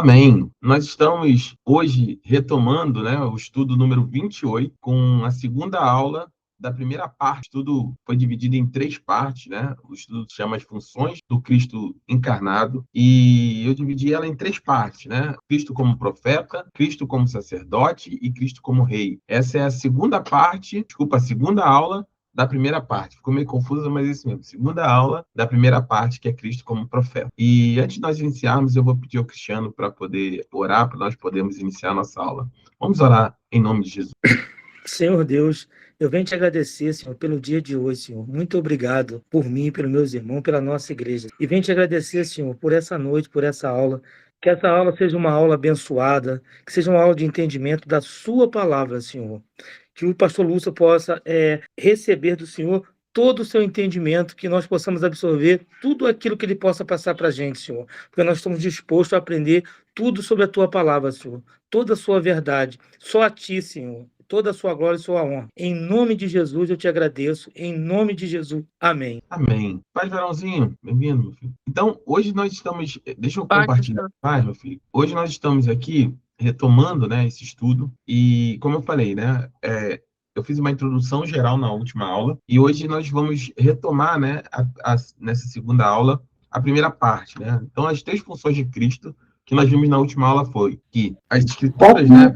Amém. Nós estamos hoje retomando, né, o estudo número 28, com a segunda aula da primeira parte. O estudo foi dividido em 3 partes, né? O estudo se chama As Funções do Cristo Encarnado, e eu dividi ela em 3 partes, né? Cristo como profeta, Cristo como sacerdote e Cristo como rei. Essa é a segunda parte, desculpa, a segunda aula da primeira parte. Ficou meio confusa, mas é isso mesmo. Segunda aula da primeira parte, que é Cristo como profeta. E antes de nós iniciarmos, eu vou pedir ao Cristiano para poder orar, para nós podermos iniciar a nossa aula. Vamos orar em nome de Jesus. Senhor Deus, eu venho te agradecer, Senhor, pelo dia de hoje, Senhor. Muito obrigado por mim, pelos meus irmãos, pela nossa igreja. E venho te agradecer, Senhor, por essa noite, por essa aula. Que essa aula seja uma aula abençoada, que seja uma aula de entendimento da sua palavra, Senhor. Que o pastor Lúcio possa receber do Senhor todo o seu entendimento, que nós possamos absorver tudo aquilo que ele possa passar para a gente, Senhor. Porque nós estamos dispostos a aprender tudo sobre a tua palavra, Senhor. Toda a sua verdade. Só a ti, Senhor. Toda a sua glória e sua honra. Em nome de Jesus eu te agradeço. Em nome de Jesus. Amém. Amém. Pai Verãozinho, bem-vindo, meu filho. Então, hoje nós estamos... Deixa eu compartilhar. Pai, meu filho. Hoje nós estamos aqui retomando, né, esse estudo. E, como eu falei, né, eu fiz uma introdução geral na última aula. E hoje nós vamos retomar, né, nessa segunda aula, a primeira parte, né? Então, as 3 funções de Cristo que nós vimos na última aula foi que as escrituras, né,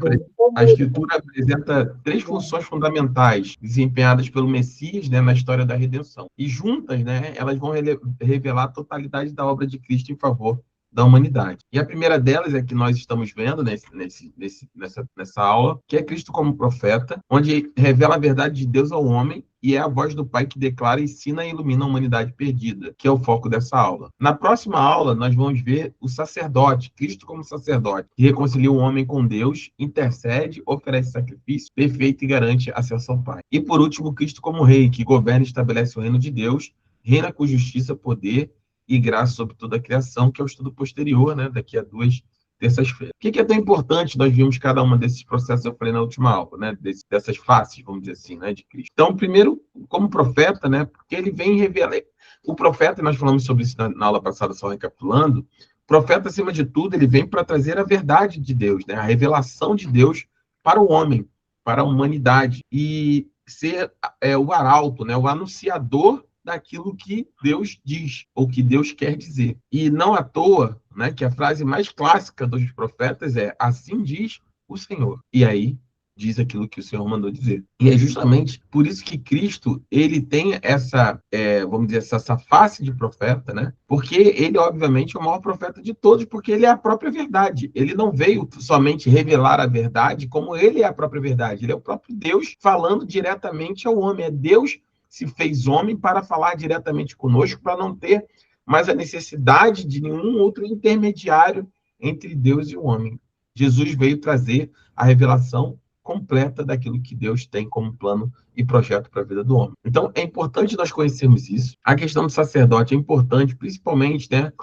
a Escritura apresenta 3 funções fundamentais desempenhadas pelo Messias, né, na história da redenção. E juntas, né, elas vão revelar a totalidade da obra de Cristo em favor da humanidade. E a primeira delas é que nós estamos vendo nessa aula, que é Cristo como profeta, onde revela a verdade de Deus ao homem e é a voz do Pai que declara, ensina e ilumina a humanidade perdida, que é o foco dessa aula. Na próxima aula, nós vamos ver o sacerdote, Cristo como sacerdote, que reconcilia o homem com Deus, intercede, oferece sacrifício perfeito e garante acesso ao Pai. E por último, Cristo como rei, que governa e estabelece o reino de Deus, reina com justiça, poder e graça sobre toda a criação, que é o estudo posterior, né, daqui a 2 terças-feiras. O que é tão importante? Nós vimos cada uma desses processos, eu falei na última aula, né, dessas faces, vamos dizer assim, né, de Cristo. Então, primeiro, como profeta, né, porque ele vem revelar. O profeta, nós falamos sobre isso na aula passada, só recapitulando, o profeta, acima de tudo, ele vem para trazer a verdade de Deus, né, a revelação de Deus para o homem, para a humanidade, e ser o arauto, né, o anunciador daquilo que Deus diz, ou que Deus quer dizer. E não à toa, né, que a frase mais clássica dos profetas é: assim diz o Senhor. E aí diz aquilo que o Senhor mandou dizer. E é justamente por isso que Cristo, ele tem essa, vamos dizer, essa face de profeta, né? Porque ele, obviamente, é o maior profeta de todos, porque ele é a própria verdade. Ele não veio somente revelar a verdade, como ele é a própria verdade. Ele é o próprio Deus falando diretamente ao homem. É Deus se fez homem para falar diretamente conosco, para não ter mais a necessidade de nenhum outro intermediário entre Deus e o homem. Jesus veio trazer a revelação completa daquilo que Deus tem como plano e projeto para a vida do homem. Então, é importante nós conhecermos isso. A questão do sacerdote é importante, principalmente, né,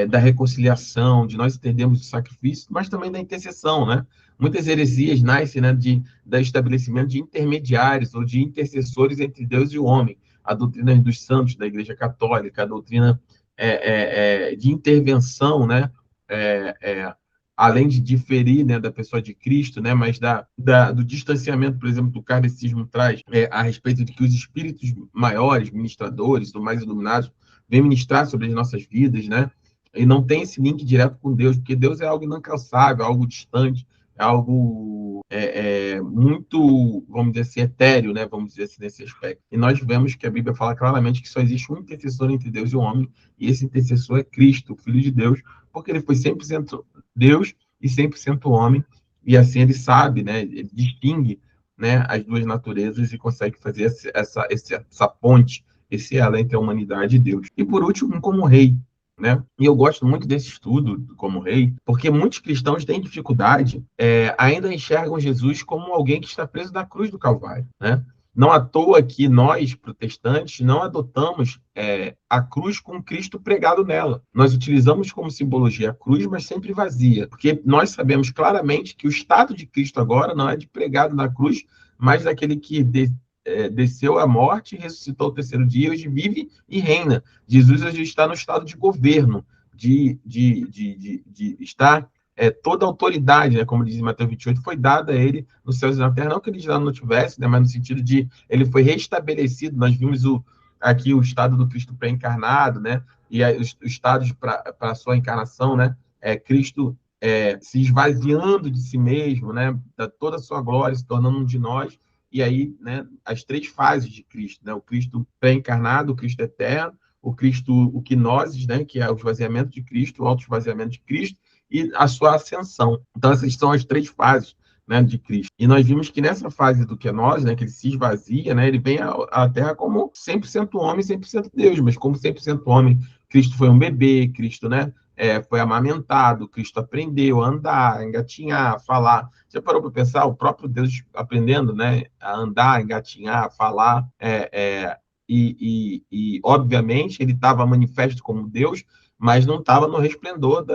da reconciliação, de nós entendermos o sacrifício, mas também da intercessão, né? Muitas heresias nascem, né, do estabelecimento de intermediários ou de intercessores entre Deus e o homem. A doutrina dos santos da Igreja Católica, a doutrina de intervenção, né, além de diferir, né, da pessoa de Cristo, né, mas do distanciamento, por exemplo, do kardecismo traz a respeito de que os espíritos maiores, ministradores, ou mais iluminados, vêm ministrar sobre as nossas vidas, né, e não tem esse link direto com Deus, porque Deus é algo inalcançável, algo distante, é algo muito, vamos dizer assim, etéreo, né? Vamos dizer assim, nesse aspecto. E nós vemos que a Bíblia fala claramente que só existe um intercessor entre Deus e o homem, e esse intercessor é Cristo, o Filho de Deus, porque ele foi 100% Deus e 100% homem, e assim ele sabe, né? Ele distingue, né, as duas naturezas e consegue fazer essa ponte, esse elo entre a humanidade e Deus. E por último, como rei, né? E eu gosto muito desse estudo como rei, porque muitos cristãos têm dificuldade, ainda enxergam Jesus como alguém que está preso na cruz do Calvário, né? Não à toa que nós, protestantes, não adotamos a cruz com Cristo pregado nela. Nós utilizamos como simbologia a cruz, mas sempre vazia, porque nós sabemos claramente que o estado de Cristo agora não é de pregado na cruz, mas daquele que desceu à morte e ressuscitou ao terceiro dia, hoje vive e reina. Jesus hoje está no estado de governo, de estar toda a autoridade, né, como diz em Mateus 28, foi dada a ele nos céus e na terra, não que ele já não tivesse, né, mas no sentido de ele foi restabelecido. Nós vimos aqui o estado do Cristo pré-encarnado, né, e os estados para a sua encarnação, né, Cristo se esvaziando de si mesmo, né, da toda a sua glória, se tornando um de nós, e aí, né, as 3 fases de Cristo, né, o Cristo pré-encarnado, o Cristo eterno, o Cristo, o quinoses, né, que é o esvaziamento de Cristo, o auto-esvaziamento de Cristo, e a sua ascensão. Então, essas são as 3 fases, né, de Cristo. E nós vimos que nessa fase do kenosis, né, que ele se esvazia, né, ele vem à Terra como 100% homem, 100% Deus, mas como 100% homem, Cristo foi um bebê, Cristo, né, foi amamentado, Cristo aprendeu a andar, a engatinhar, a falar. Você parou para pensar? O próprio Deus aprendendo, né, a andar, a engatinhar, a falar, e obviamente, ele estava manifesto como Deus, mas não estava no resplendor,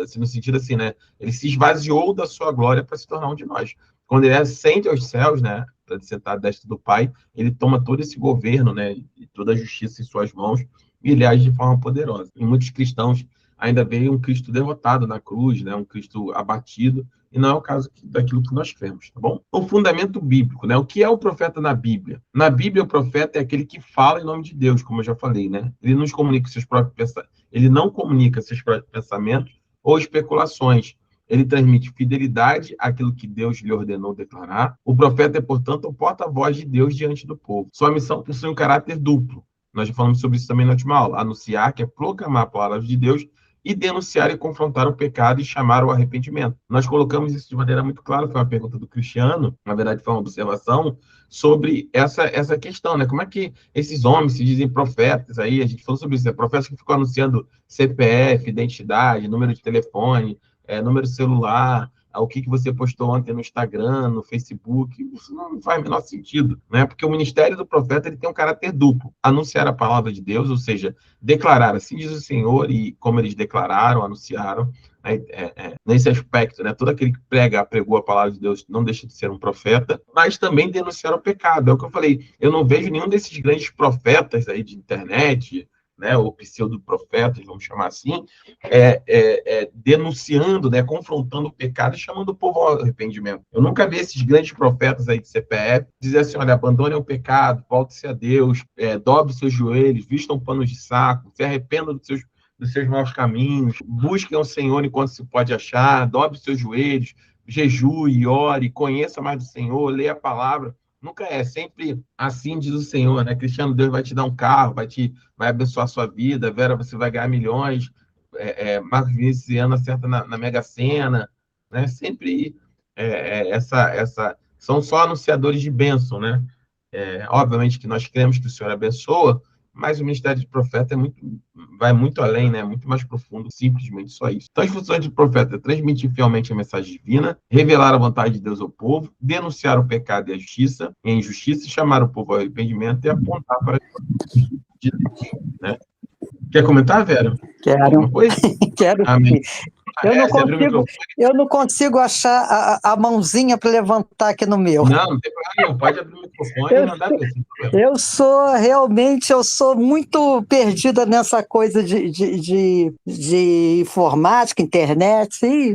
assim, no sentido assim, né? Ele se esvaziou da sua glória para se tornar um de nós. Quando ele ascende aos céus, né, para sentar à destra do Pai, ele toma todo esse governo, né, e toda a justiça em suas mãos, e ele age de forma poderosa. E muitos cristãos ainda veem um Cristo derrotado na cruz, né, um Cristo abatido, e não é o caso daquilo que nós cremos, tá bom? O fundamento bíblico, né? O que é o profeta na Bíblia? Na Bíblia, o profeta é aquele que fala em nome de Deus, como eu já falei, né? Ele nos comunica seus próprios pensamentos, ele não comunica seus próprios pensamentos ou especulações. Ele transmite fidelidade àquilo que Deus lhe ordenou declarar. O profeta é, portanto, o porta-voz de Deus diante do povo. Sua missão possui um caráter duplo. Nós já falamos sobre isso também na última aula. Anunciar, que é proclamar a palavra de Deus, e denunciar e confrontar o pecado e chamar o arrependimento. Nós colocamos isso de maneira muito clara, foi uma pergunta do Cristiano, na verdade foi uma observação, sobre essa questão, né? Como é que esses homens se dizem profetas aí, a gente falou sobre isso, né? Profetas que ficam anunciando CPF, identidade, número de telefone, número de celular, o que você postou ontem no Instagram, no Facebook, isso não faz o menor sentido, né? Porque o ministério do profeta ele tem um caráter duplo, anunciar a palavra de Deus, ou seja, declarar, assim diz o Senhor, e como eles declararam, anunciaram, né? Nesse aspecto, né? Todo aquele que pregou a palavra de Deus não deixa de ser um profeta, mas também denunciar o pecado, é o que eu falei, eu não vejo nenhum desses grandes profetas aí de internet, né, ou pseudo-profetas, vamos chamar assim, denunciando, né, confrontando o pecado e chamando o povo ao arrependimento. Eu nunca vi esses grandes profetas aí de CPF dizer assim, olha, abandone o pecado, volte-se a Deus, dobre seus joelhos, vistam panos de saco, se arrependam dos seus maus caminhos, busquem o Senhor enquanto se pode achar, dobre seus joelhos, jejue, ore, conheça mais do Senhor, leia a palavra. Nunca é, sempre assim diz o Senhor, né? Cristiano, Deus vai te dar um carro, vai abençoar a sua vida, Vera, você vai ganhar milhões, Marcos Vinícius e Ana acerta na Mega Sena, né? Sempre são só anunciadores de bênção, né? Obviamente que nós cremos que o Senhor abençoa, mas o ministério de profeta vai muito além, né? Muito mais profundo, simplesmente só isso. Então, as funções de profeta é transmitir fielmente a mensagem divina, revelar a vontade de Deus ao povo, denunciar o pecado e a justiça, e a injustiça, chamar o povo ao arrependimento e apontar para de Deus, né? Quer comentar, Vera? Quero. Alguma coisa? Quero. Amém. Eu não consigo achar a mãozinha para levantar aqui no meu. Não tem problema nenhum. Pode abrir o microfone e mandar ver. Eu sou muito perdida nessa coisa de informática, internet,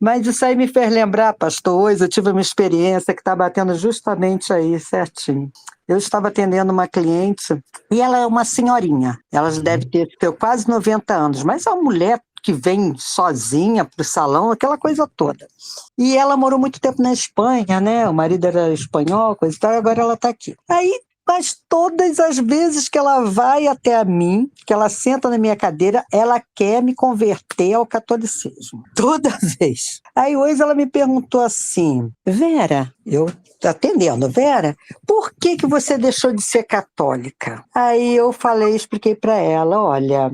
mas isso aí me fez lembrar, pastor, hoje eu tive uma experiência que está batendo justamente aí, certinho. Eu estava atendendo uma cliente e ela é uma senhorinha, ela deve ter quase 90 anos, mas é uma mulher que vem sozinha para o salão, aquela coisa toda. E ela morou muito tempo na Espanha, né? O marido era espanhol, coisa e tal, agora ela está aqui. Aí, mas todas as vezes que ela vai até a mim, que ela senta na minha cadeira, ela quer me converter ao catolicismo. Toda vez. Aí hoje ela me perguntou assim, Vera, eu atendendo, Vera, por que você deixou de ser católica? Aí eu expliquei para ela, olha,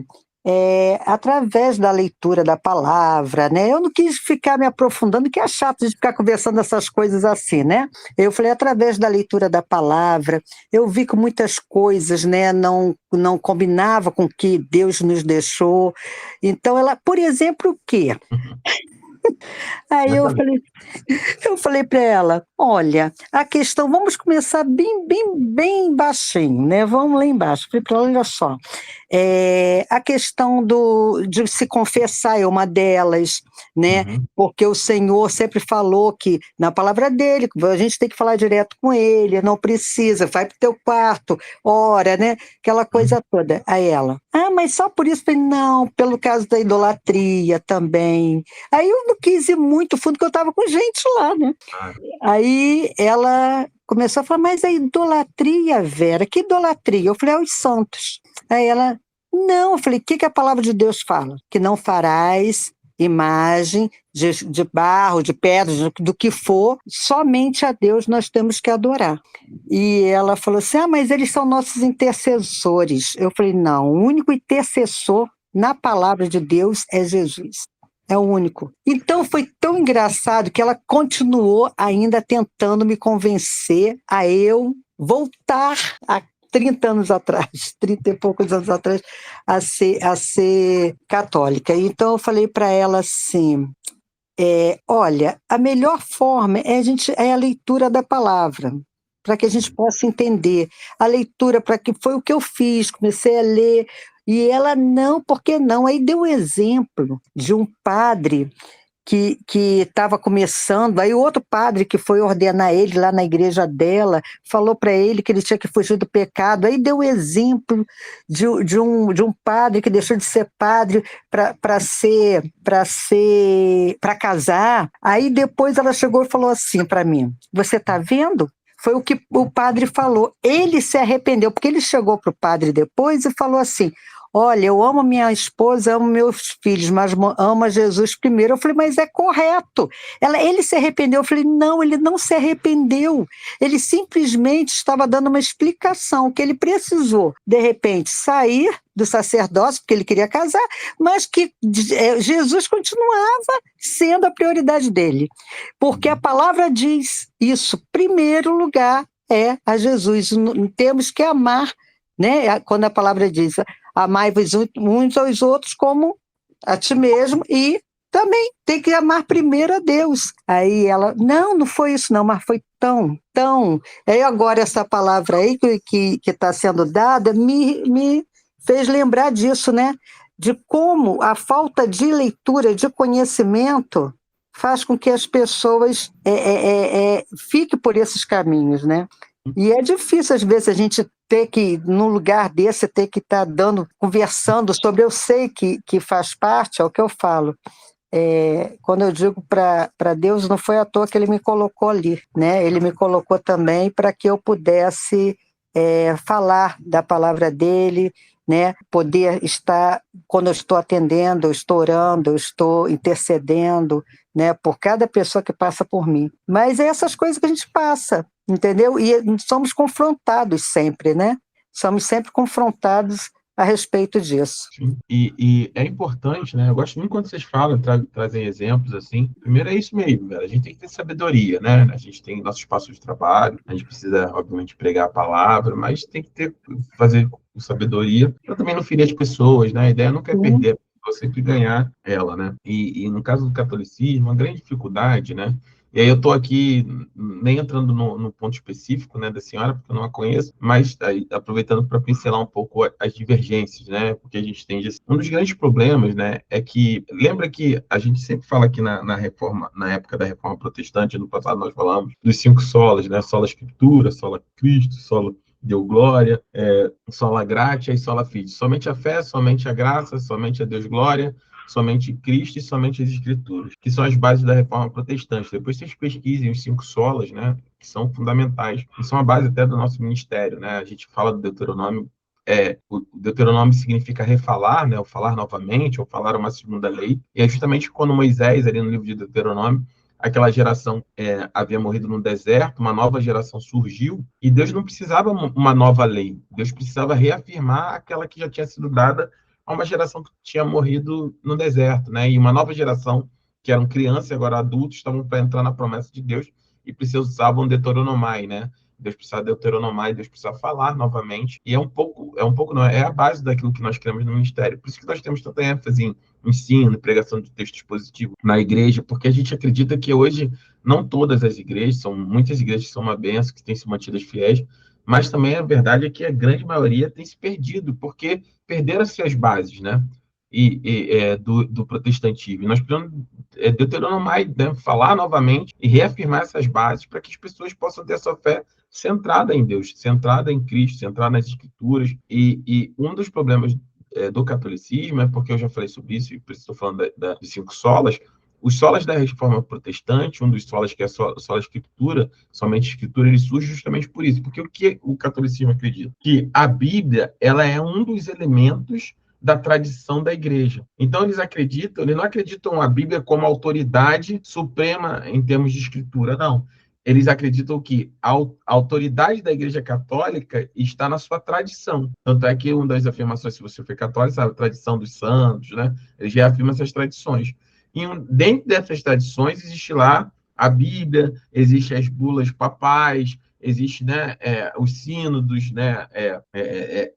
através da leitura da palavra, né? Eu não quis ficar me aprofundando, que é chato de ficar conversando essas coisas assim, né? Eu falei, através da leitura da palavra, eu vi que muitas coisas, né, não combinava com o que Deus nos deixou. Então, por exemplo, o quê? Aí eu falei para ela, olha, a questão, vamos começar bem baixinho, né? Vamos lá embaixo. Falei para ela, olha só, a questão de se confessar é uma delas, né? Uhum. Porque o Senhor sempre falou que, na palavra dele, a gente tem que falar direto com ele, não precisa, vai para o teu quarto, ora, né? Aquela Uhum. coisa toda. Aí ela, mas só por isso? Eu falei, não, pelo caso da idolatria também. Aí eu não quis ir muito fundo, porque eu estava com gente lá, né? Ah, Aí ela começou a falar, mas a idolatria, Vera, que idolatria? Eu falei, os santos. Aí ela, não, eu falei, o que, que a palavra de Deus fala? Que não farás imagem de barro, de pedra, do que for, somente a Deus nós temos que adorar. E ela falou assim, mas eles são nossos intercessores. Eu falei, não, o único intercessor na palavra de Deus é Jesus. É o único. Então foi tão engraçado que ela continuou ainda tentando me convencer a eu voltar a 30 anos atrás, 30 e poucos anos atrás, a ser católica. Então eu falei para ela assim, olha, a melhor forma é a leitura da palavra, para que a gente possa entender. A leitura, para que foi o que eu fiz, comecei a ler, e ela, não, por que não? Aí deu um exemplo de um padre que estava começando, aí o outro padre que foi ordenar ele lá na igreja dela, falou para ele que ele tinha que fugir do pecado, aí deu o exemplo de um padre que deixou de ser padre para casar, aí depois ela chegou e falou assim para mim, você está vendo? Foi o que o padre falou, ele se arrependeu, porque ele chegou para o padre depois e falou assim, olha, eu amo minha esposa, amo meus filhos, mas amo a Jesus primeiro. Eu falei, mas é correto. Ele se arrependeu. Eu falei, não, ele não se arrependeu. Ele simplesmente estava dando uma explicação, que ele precisou, de repente, sair do sacerdócio, porque ele queria casar, mas que Jesus continuava sendo a prioridade dele. Porque a palavra diz isso, primeiro lugar é a Jesus. Temos que amar, né? Quando a palavra diz amai-vos uns aos outros como a ti mesmo e também tem que amar primeiro a Deus. Aí ela, não foi isso não, mas foi tão. Aí agora essa palavra aí que está sendo dada me fez lembrar disso, né? De como a falta de leitura, de conhecimento faz com que as pessoas fiquem por esses caminhos, né? E é difícil, às vezes, a gente ter que, num lugar desse, ter que estar conversando sobre, eu sei que faz parte, é o que eu falo. Quando eu digo para Deus, não foi à toa que ele me colocou ali, né? Ele me colocou também para que eu pudesse falar da palavra dele, né? Poder estar, quando eu estou atendendo, eu estou orando, eu estou intercedendo, né? Por cada pessoa que passa por mim. Mas é essas coisas que a gente passa, entendeu? E somos confrontados sempre, né? Somos sempre confrontados a respeito disso. sim. E é importante, né? Eu gosto muito quando vocês falam, trazem exemplos assim. Primeiro é isso mesmo, velho. A gente tem que ter sabedoria, né? A gente tem nosso espaço de trabalho, a gente precisa, obviamente, pregar a palavra, mas tem que fazer com sabedoria para também não ferir as pessoas, né? A ideia nunca é perder, é sempre ganhar ela, né? E no caso do catolicismo, uma grande dificuldade, né? E aí eu estou aqui nem entrando no ponto específico, né, da senhora, porque eu não a conheço, mas aí, aproveitando para pincelar um pouco as divergências, né, porque a gente tem um dos grandes problemas, né, é que lembra que a gente sempre fala aqui na reforma, na época da reforma protestante, no passado nós falamos dos 5 solas, né, sola escritura, sola Cristo, sola Deu glória, sola gratia e sola fide. Somente a fé, somente a graça, somente a Deus glória, somente Cristo e somente as Escrituras, que são as bases da reforma protestante. Depois vocês pesquisem os 5 solas, né, que são fundamentais, que são a base até do nosso ministério, né? A gente fala do Deuteronômio, o Deuteronômio significa refalar, né, ou falar novamente, ou falar uma segunda lei, e é justamente quando Moisés, ali no livro de Deuteronômio, aquela geração havia morrido no deserto, uma nova geração surgiu, e Deus não precisava uma nova lei, Deus precisava reafirmar aquela que já tinha sido dada a uma geração que tinha morrido no deserto, né? E uma nova geração, que eram crianças e agora adultos, estavam para entrar na promessa de Deus e precisavam deuteronomai, né? Deus precisa deuteronomai, Deus precisa falar novamente. E é um pouco não, é a base daquilo que nós queremos no ministério. Por isso que nós temos tanta ênfase em ensino, pregação de texto expositivo na igreja, porque a gente acredita que hoje não todas as igrejas, são muitas igrejas que são uma benção, que têm se mantidas fiéis, mas também a verdade é que a grande maioria tem se perdido, porque perderam-se as bases, né? do protestantismo. Nós precisamos deuteronomar, né, falar novamente e reafirmar essas bases para que as pessoas possam ter a sua fé centrada em Deus, centrada em Cristo, centrada nas Escrituras. E um dos problemas do catolicismo é porque eu já falei sobre isso, e por isso estou falando dos 5 solas. Os solas da Reforma Protestante, um dos solas que é sola Escritura, somente Escritura, ele surge justamente por isso. Porque o que o catolicismo acredita? Que a Bíblia, ela é um dos elementos da tradição da igreja. Então, eles não acreditam a Bíblia como autoridade suprema em termos de escritura, não. Eles acreditam que a autoridade da Igreja Católica está na sua tradição. Tanto é que uma das afirmações, se você for católico, sabe, a tradição dos santos, né? Eles reafirmam essas tradições. E dentro dessas tradições existe lá a Bíblia, existem as bulas papais, existe, né, os sínodos, né?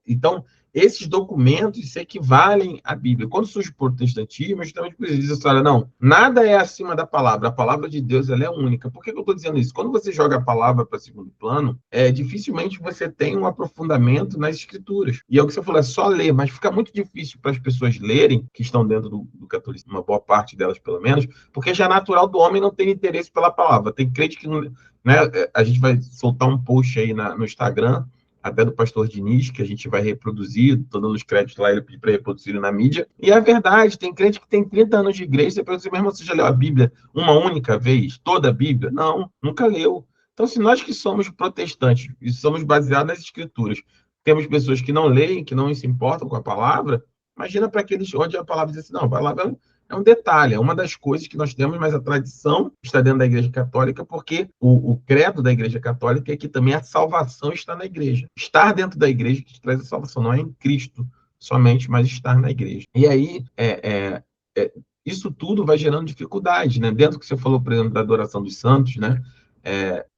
Então, esses documentos se equivalem à Bíblia. Quando surge o protestantismo, justamente por isso, diz assim, olha, não, nada é acima da palavra. A palavra de Deus, ela é única. Por que eu estou dizendo isso? Quando você joga a palavra para segundo plano, dificilmente você tem um aprofundamento nas escrituras. E é o que você falou, é só ler, mas fica muito difícil para as pessoas lerem, que estão dentro do catolicismo, uma boa parte delas, pelo menos, porque já é natural do homem não ter interesse pela palavra. Tem crente que não... Né, a gente vai soltar um post aí no Instagram, até do pastor Diniz, que a gente vai reproduzir, estou dando os créditos lá, ele pediu para reproduzir na mídia. E é verdade, tem crente que tem 30 anos de igreja, você pergunta assim, meu irmão, você já leu a Bíblia uma única vez? Toda a Bíblia? Não, nunca leu. Então, se nós que somos protestantes e somos baseados nas escrituras, temos pessoas que não leem, que não se importam com a palavra, imagina para aqueles onde a palavra diz assim, não, a palavra é um detalhe, é uma das coisas que nós temos, mas a tradição está dentro da Igreja Católica, porque o credo da Igreja Católica é que também a salvação está na Igreja. Estar dentro da Igreja que traz a salvação, não é em Cristo somente, mas estar na Igreja. E aí, isso tudo vai gerando dificuldade, né? Dentro do que você falou, por exemplo, da adoração dos santos, né?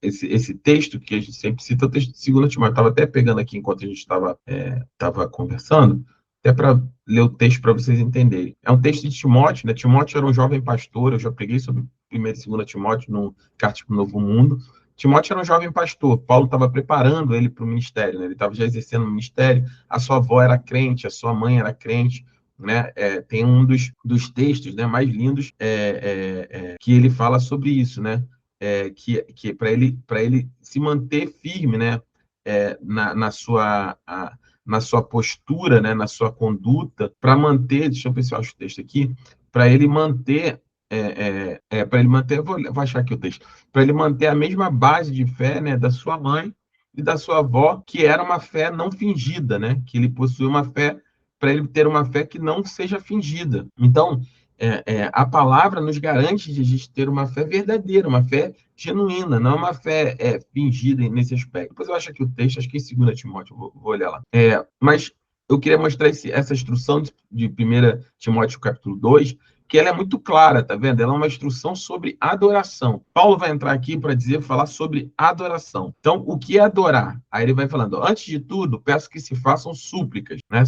Esse texto que a gente sempre cita, o texto de 2 Timóteo, estava até pegando aqui enquanto a gente estava conversando, até para ler o texto para vocês entenderem. É um texto de Timóteo, né? Timóteo era um jovem pastor, eu já preguei sobre 1 e 2 Timóteo no Carta para o Novo Mundo. Timóteo era um jovem pastor, Paulo estava preparando ele para o ministério, né? Ele estava já exercendo o ministério, a sua avó era crente, a sua mãe era crente, né? Tem um dos textos, né, mais lindos que ele fala sobre isso, né? Que para ele se manter firme, né? Na sua postura, né, na sua conduta, para manter, deixa eu ver se eu acho o texto aqui, para ele manter, vou achar aqui o texto, para ele manter a mesma base de fé, né, da sua mãe e da sua avó, que era uma fé não fingida, né, que ele possui uma fé, para ele ter uma fé que não seja fingida. Então, a palavra nos garante de a gente ter uma fé verdadeira, uma fé genuína, não uma fé fingida nesse aspecto. Depois eu acho aqui o texto, acho que em 2 Timóteo, vou olhar lá. Mas eu queria mostrar essa instrução de 1 Timóteo capítulo 2, que ela é muito clara, tá vendo? Ela é uma instrução sobre adoração. Paulo vai entrar aqui para falar sobre adoração. Então, o que é adorar? Aí ele vai falando, antes de tudo, peço que se façam súplicas, né?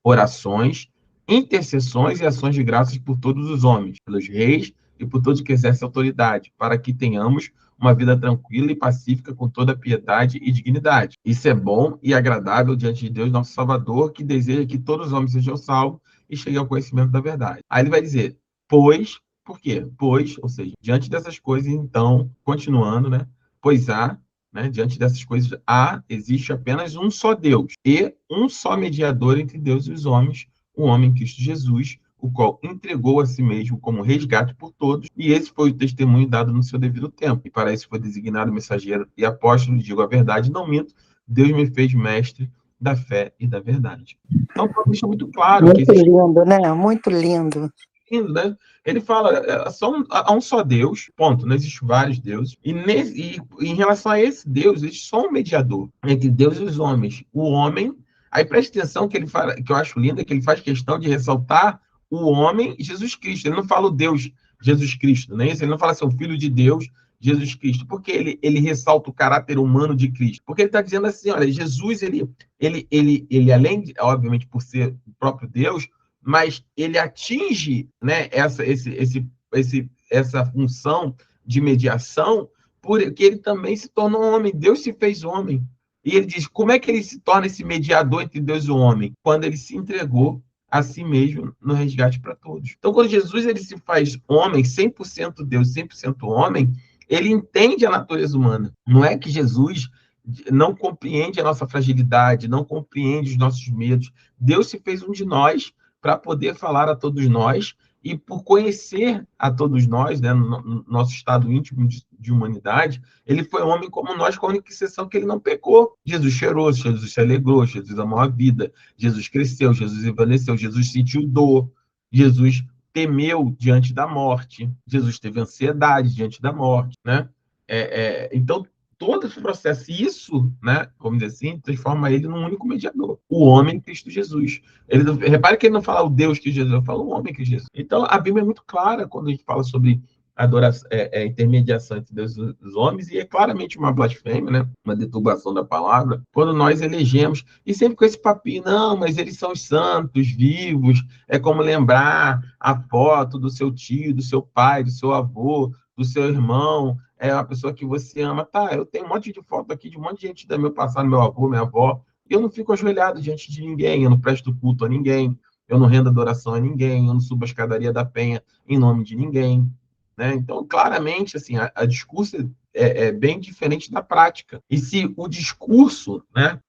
Orações, intercessões e ações de graças por todos os homens, pelos reis e por todos que exercem autoridade, para que tenhamos uma vida tranquila e pacífica com toda piedade e dignidade. Isso é bom e agradável diante de Deus, nosso Salvador, que deseja que todos os homens sejam salvos e cheguem ao conhecimento da verdade. Aí ele vai dizer, pois, por quê? Pois, ou seja, diante dessas coisas, então, continuando, né? Pois há, né, diante dessas coisas, existe apenas um só Deus e um só mediador entre Deus e os homens, o homem Cristo Jesus, o qual entregou a si mesmo como resgate por todos, e esse foi o testemunho dado no seu devido tempo. E para isso foi designado mensageiro e apóstolo, digo a verdade, não minto, Deus me fez mestre da fé e da verdade. Então, Paulo deixa muito claro muito que existe... lindo, né? Muito lindo. Né? Ele fala, há um só Deus, ponto, não existe vários deuses, e em relação a esse Deus, existe só um mediador entre Deus e os homens. O homem, aí preste atenção que ele fala, que eu acho lindo, é que ele faz questão de ressaltar o homem Jesus Cristo. Ele não fala o Deus Jesus Cristo, né? Ele não fala assim, o Filho de Deus Jesus Cristo. Por que ele ressalta o caráter humano de Cristo? Porque ele está dizendo assim, olha, Jesus, ele além de, obviamente, por ser o próprio Deus, mas ele atinge, né, essa função de mediação porque ele também se tornou homem. Deus se fez homem. E ele diz, como é que ele se torna esse mediador entre Deus e o homem? Quando ele se entregou a si mesmo no resgate para todos. Então, quando Jesus ele se faz homem, 100% Deus, 100% homem, ele entende a natureza humana. Não é que Jesus não compreende a nossa fragilidade, não compreende os nossos medos. Deus se fez um de nós para poder falar a todos nós e por conhecer a todos nós, né, no nosso estado íntimo de humanidade, ele foi homem como nós, com a única exceção que ele não pecou. Jesus chorou, Jesus se alegrou, Jesus amou a vida, Jesus cresceu, Jesus envelheceu, Jesus sentiu dor, Jesus temeu diante da morte, Jesus teve ansiedade diante da morte, né? Então, todo esse processo, isso, né, vamos dizer assim, transforma ele num único mediador, o homem Cristo Jesus. Repare que ele não fala o Deus que Jesus, ele fala o homem que Jesus. Então, a Bíblia é muito clara quando a gente fala sobre adoração, intermediação entre Deus e os homens, e é claramente uma blasfêmia, né, uma deturbação da palavra, quando nós elegemos, e sempre com esse papinho, não, mas eles são os santos, vivos, é como lembrar a foto do seu tio, do seu pai, do seu avô, do seu irmão, é uma pessoa que você ama. Tá, eu tenho um monte de foto aqui de um monte de gente do meu passado, meu avô, minha avó, e eu não fico ajoelhado diante de ninguém, eu não presto culto a ninguém, eu não rendo adoração a ninguém, eu não subo a escadaria da penha em nome de ninguém, né? Então, claramente, assim, a discurso é bem diferente da prática. E se o discurso, né,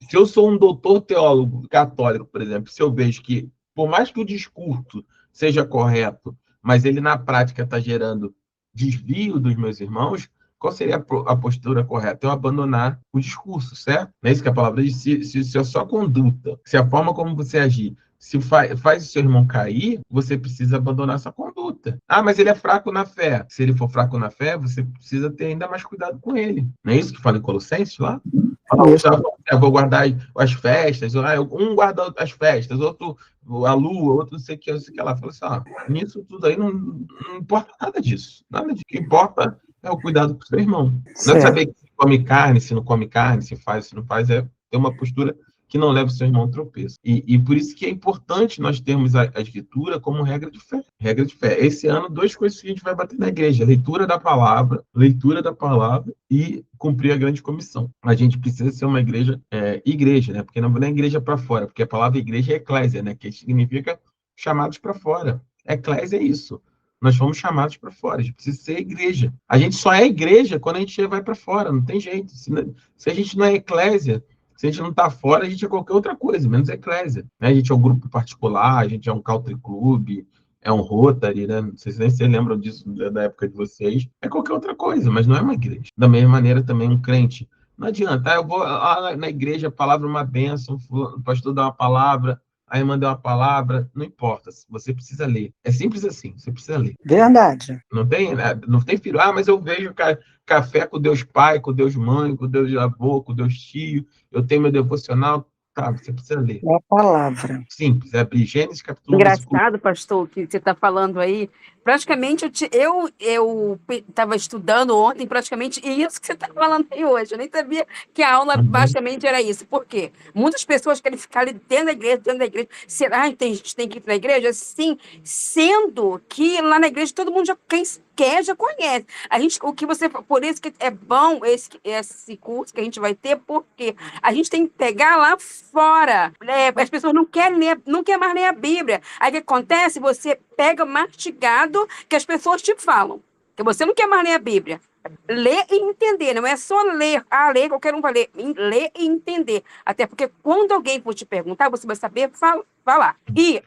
se eu sou um doutor teólogo católico, por exemplo, se eu vejo que, por mais que o discurso seja correto, mas ele na prática está gerando desvio dos meus irmãos, qual seria a postura correta? Eu abandonar o discurso, certo? Não é isso que a palavra diz. Se a sua conduta, se a forma como você agir, se faz o seu irmão cair, você precisa abandonar essa conduta. Ah, mas ele é fraco na fé. Se ele for fraco na fé, você precisa ter ainda mais cuidado com ele. Não é isso que fala em Colossenses lá? Eu vou guardar as festas. Um guarda as festas, outro a lua, outro não sei o que, não sei o que lá. Fala assim, nisso tudo aí não importa nada disso. Nada disso. O que importa é o cuidado com o seu irmão. Não é saber se come carne, se não come carne, se faz, se não faz, é ter uma postura que não leva o seu irmão a tropeço. E por isso que é importante nós termos a escritura como regra de fé. Regra de fé. Esse ano, 2 coisas que a gente vai bater na igreja. Leitura da palavra e cumprir a grande comissão. A gente precisa ser uma igreja, né? Porque não é igreja para fora, porque a palavra igreja é eclésia, né? Que significa chamados para fora. Eclésia é isso. Nós fomos chamados para fora, a gente precisa ser igreja. A gente só é igreja quando a gente vai para fora, não tem jeito. Se a gente não é eclésia, se a gente não está fora, a gente é qualquer outra coisa, menos eclésia. Né? A gente é um grupo particular, a gente é um country club, é um Rotary, né? Não sei se nem vocês lembram disso da época de vocês. É qualquer outra coisa, mas não é uma igreja. Da mesma maneira, também um crente. Não adianta, eu vou lá na igreja, a palavra é uma bênção, o pastor dá uma palavra, a irmã deu uma palavra, não importa, você precisa ler. É simples assim, você precisa ler. Verdade. Não tem filho, mas eu vejo café com Deus Pai, com Deus Mãe, com Deus Avô, com Deus Tio, eu tenho meu devocional, tá, você precisa ler. É a palavra. Simples, é abrir Gênesis, capítulo 1. Engraçado, pastor, o que você está falando aí. Praticamente, eu estava estudando ontem, praticamente, e isso que você está falando aí hoje. Eu nem sabia que a aula basicamente era isso. Por quê? Muitas pessoas querem ficar ali dentro da igreja. Será que a gente tem que ir para a igreja? Sim, sendo que lá na igreja todo mundo quem quer já conhece. Por isso que é bom esse curso que a gente vai ter, porque a gente tem que pegar lá fora. As pessoas não querem mais ler a Bíblia. Aí o que acontece? Você pega mastigado que as pessoas te falam. Que você não quer mais ler a Bíblia. Ler e entender, não é só ler. Ler, qualquer um vai ler. Ler e entender. Até porque quando alguém for te perguntar, você vai saber falar. E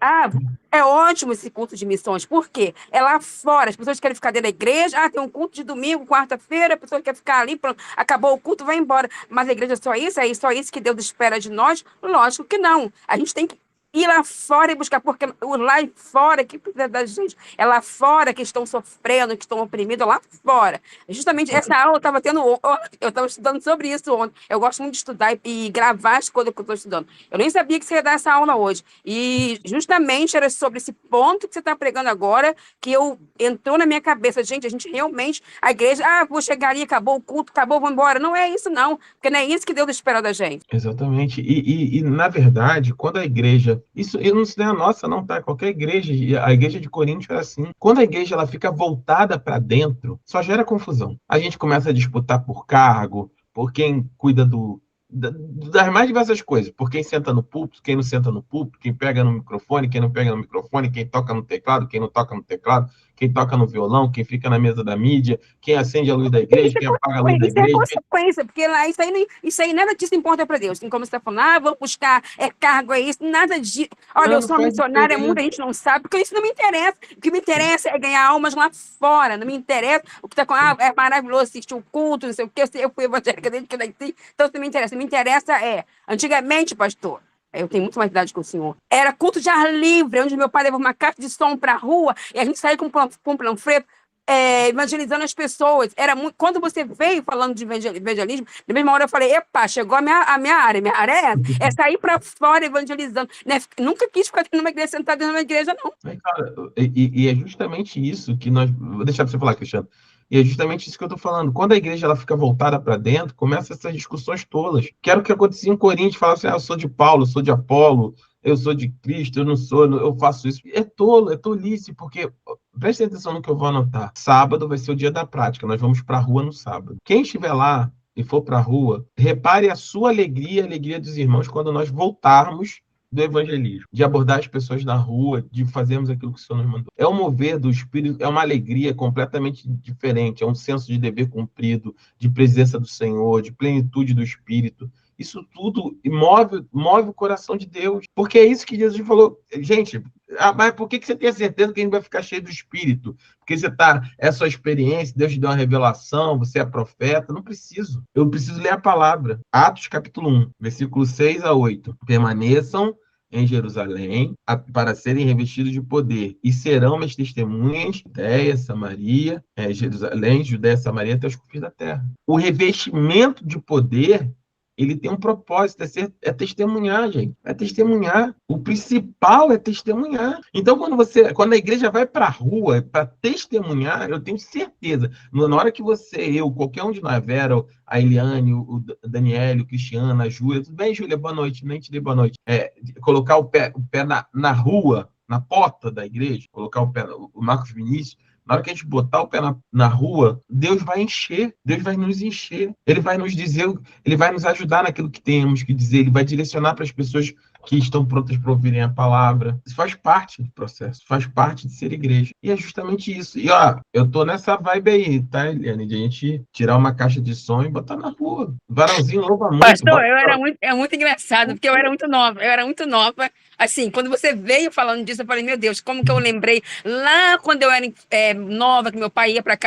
é ótimo esse culto de missões. Por quê? É lá fora. As pessoas querem ficar dentro da igreja. Tem um culto de domingo, quarta-feira. A pessoa quer ficar ali, pronto, acabou o culto, vai embora. Mas a igreja é só isso? É só isso que Deus espera de nós? Lógico que não. A gente tem que ir lá fora e buscar, porque lá fora que precisa da gente, é lá fora que estão sofrendo, que estão oprimidos, lá fora. Justamente essa aula eu estava estudando sobre isso ontem. Eu gosto muito de estudar e gravar as coisas que eu estou estudando. Eu nem sabia que você ia dar essa aula hoje. E justamente era sobre esse ponto que você está pregando agora, que entrou na minha cabeça. Gente, a gente realmente, a igreja, vou chegar ali, acabou o culto, acabou, vou embora. Não é isso, não. Porque não é isso que Deus espera da gente. Exatamente. E na verdade, quando a igreja isso não é a nossa, não, tá? Qualquer igreja, a igreja de Corinto era assim. Quando a igreja ela fica voltada para dentro, só gera confusão. A gente começa a disputar por cargo, por quem cuida das mais diversas coisas, por quem senta no púlpito, quem não senta no púlpito, quem pega no microfone, quem não pega no microfone, quem toca no teclado, quem não toca no teclado, quem toca no violão, quem fica na mesa da mídia, quem acende a luz da igreja, quem apaga a luz da igreja. Isso é consequência, porque lá, isso aí nada disso importa para Deus. Como você está falando, vamos buscar, cargo, é isso, nada disso. Olha, eu sou missionária, muita gente não sabe, porque isso não me interessa. O que me interessa é ganhar almas lá fora, não me interessa o que está com, é maravilhoso assistir o culto, não sei o quê, eu fui evangélica desde que eu nasci, então isso não me interessa. Me interessa antigamente, pastor, eu tenho muito mais idade que o senhor, era culto de ar livre, onde meu pai levava uma caixa de som para a rua, e a gente saía com um panfleto, evangelizando as pessoas. Era muito... Quando você veio falando de evangelismo, na mesma hora eu falei, epa, chegou a minha área é sair para fora evangelizando. Né? Nunca quis ficar numa igreja, sentado numa igreja, não. Cara, e é justamente isso que nós... Vou deixar para você falar, Cristiano. E é justamente isso que eu estou falando. Quando a igreja ela fica voltada para dentro, começa essas discussões tolas. Que era o que acontecia em Coríntios, falava assim, eu sou de Paulo, eu sou de Apolo, eu sou de Cristo, eu não sou, eu faço isso. É tolo, é tolice, porque... Preste atenção no que eu vou anotar. Sábado vai ser o dia da prática, nós vamos para a rua no sábado. Quem estiver lá e for para a rua, repare a sua alegria, a alegria dos irmãos, quando nós voltarmos do evangelismo, de abordar as pessoas na rua, de fazermos aquilo que o Senhor nos mandou. É um mover do Espírito, é uma alegria completamente diferente, é um senso de dever cumprido, de presença do Senhor, de plenitude do Espírito. Isso tudo move o coração de Deus, porque é isso que Jesus falou. Gente, mas por que você tem a certeza que a gente vai ficar cheio do Espírito? Porque é a sua experiência, Deus te deu uma revelação, você é profeta. Não preciso. Eu preciso ler a palavra. Atos capítulo 1, versículo 6 a 8. Permaneçam em Jerusalém para serem revestidos de poder e serão minhas testemunhas, Judéia, Samaria, Jerusalém, Judéia, Samaria, até os confins da terra. O revestimento de poder, ele tem um propósito, é testemunhar, gente. É testemunhar. O principal é testemunhar. Então, quando a igreja vai para a rua para testemunhar, eu tenho certeza, na hora que eu, qualquer um de nós, Vera, a Eliane, o Daniel, o Cristiano, a Júlia, tudo bem, Júlia? Boa noite, nem te dei boa noite. Colocar o pé na rua, na porta da igreja, colocar o pé, o Marcos Vinícius, na hora que a gente botar o pé na rua, Deus vai encher, Deus vai nos encher. Ele vai nos dizer, ele vai nos ajudar naquilo que temos que dizer, ele vai direcionar para as pessoas que estão prontas para ouvirem a palavra. Isso faz parte do processo, faz parte de ser igreja. E é justamente isso. E, eu tô nessa vibe aí, tá, Eliane? De a gente tirar uma caixa de som e botar na rua. O varãozinho louva muito. Pastor, é muito engraçado, porque eu era muito nova. Assim, quando você veio falando disso, eu falei, meu Deus, como que eu lembrei lá quando eu era nova, que meu pai ia para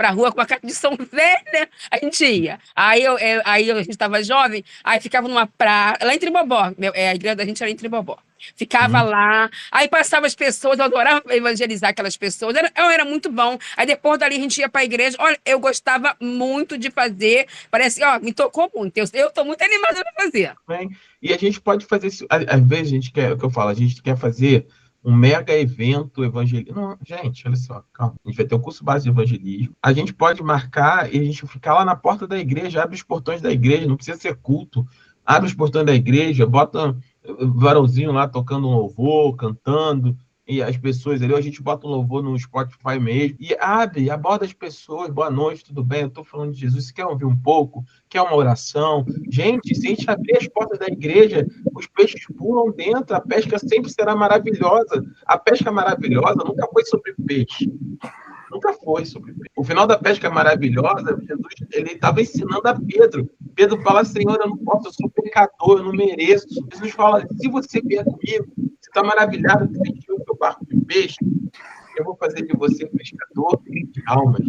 a rua com a caixa de som velha, a gente ia. Aí a gente estava jovem, aí ficava numa praia, lá em Tribobó, a igreja da gente era em Tribobó. Ficava lá, aí passava as pessoas, eu adorava evangelizar aquelas pessoas, era muito bom. Aí depois dali a gente ia para a igreja, olha, eu gostava muito de fazer, parece, me tocou muito, eu estou muito animada para fazer. Bem, e a gente pode fazer isso, às vezes a gente quer, o que eu falo, a gente quer fazer um mega evento evangelístico. Não, gente, olha só, calma. A gente vai ter um curso base de evangelismo. A gente pode marcar e a gente ficar lá na porta da igreja, abre os portões da igreja, não precisa ser culto. Abre os portões da igreja, bota varãozinho lá tocando um louvor, cantando, e as pessoas ali, a gente bota um louvor no Spotify mesmo, e aborda as pessoas, boa noite, tudo bem? Eu estou falando de Jesus, você quer ouvir um pouco? Quer uma oração? Gente, se a gente abrir as portas da igreja, os peixes pulam dentro, a pesca sempre será maravilhosa. A pesca maravilhosa nunca foi sobre peixe. Nunca foi sobre peixe. O final da pesca maravilhosa, Jesus, ele estava ensinando a Pedro. Pedro fala, Senhor, eu não posso, eu sou pecador, eu não mereço. Jesus fala, se você vier comigo, você está maravilhado que você encheu o seu barco de peixe, eu vou fazer de você um pescador de almas.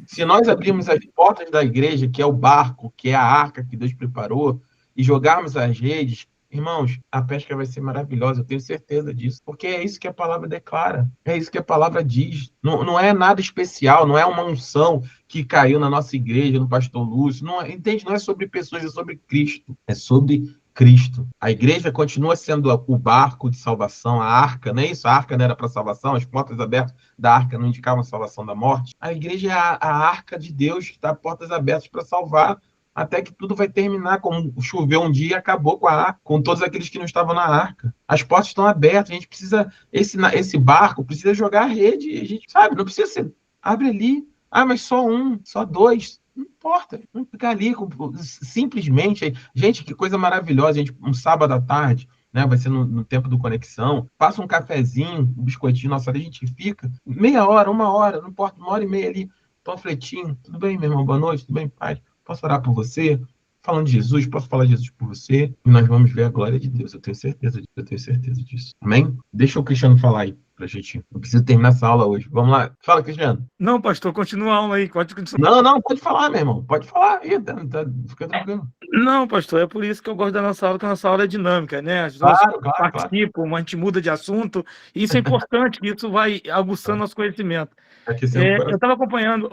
Se nós abrirmos as portas da igreja, que é o barco, que é a arca que Deus preparou, e jogarmos as redes, irmãos, a pesca vai ser maravilhosa, eu tenho certeza disso, porque é isso que a palavra declara, é isso que a palavra diz. Não é nada especial, não é uma unção que caiu na nossa igreja, no pastor Lúcio, entende? Não é sobre pessoas, é sobre Cristo, é sobre Cristo. A igreja continua sendo o barco de salvação, a arca, não é isso? A arca não era para salvação, as portas abertas da arca não indicavam a salvação da morte. A igreja é a arca de Deus que está portas abertas para salvar, até que tudo vai terminar, como choveu um dia e acabou com a arca, com todos aqueles que não estavam na arca. As portas estão abertas, a gente precisa, esse barco precisa jogar a rede, a gente, sabe, não precisa ser, abre ali, mas só um, só dois. importa. Vamos ficar ali, simplesmente. Gente, que coisa maravilhosa. Gente, um sábado à tarde, né? Vai ser no tempo do Conexão. Passa um cafezinho, um biscoitinho, nossa, a gente fica meia hora, 1 hora, não importa, 1 hora e meia ali, panfletinho. Tudo bem, meu irmão? Boa noite, tudo bem, pai? Posso orar por você? Falando de Jesus, posso falar de Jesus por você? E nós vamos ver a glória de Deus. Eu tenho certeza disso. Amém? Deixa o Cristiano falar aí pra gente. Eu preciso terminar essa aula hoje. Vamos lá. Fala, Cristiano. Não, pastor, continua a aula aí. Pode continuar. Não, pode falar, meu irmão. Pode falar aí, fica tranquilo. Não, pastor, é por isso que eu gosto da nossa aula, que a nossa aula é dinâmica, né? As Claro, pessoas participam, a gente muda de assunto, e isso é importante, isso vai aguçando nosso conhecimento. Eu estava acompanhando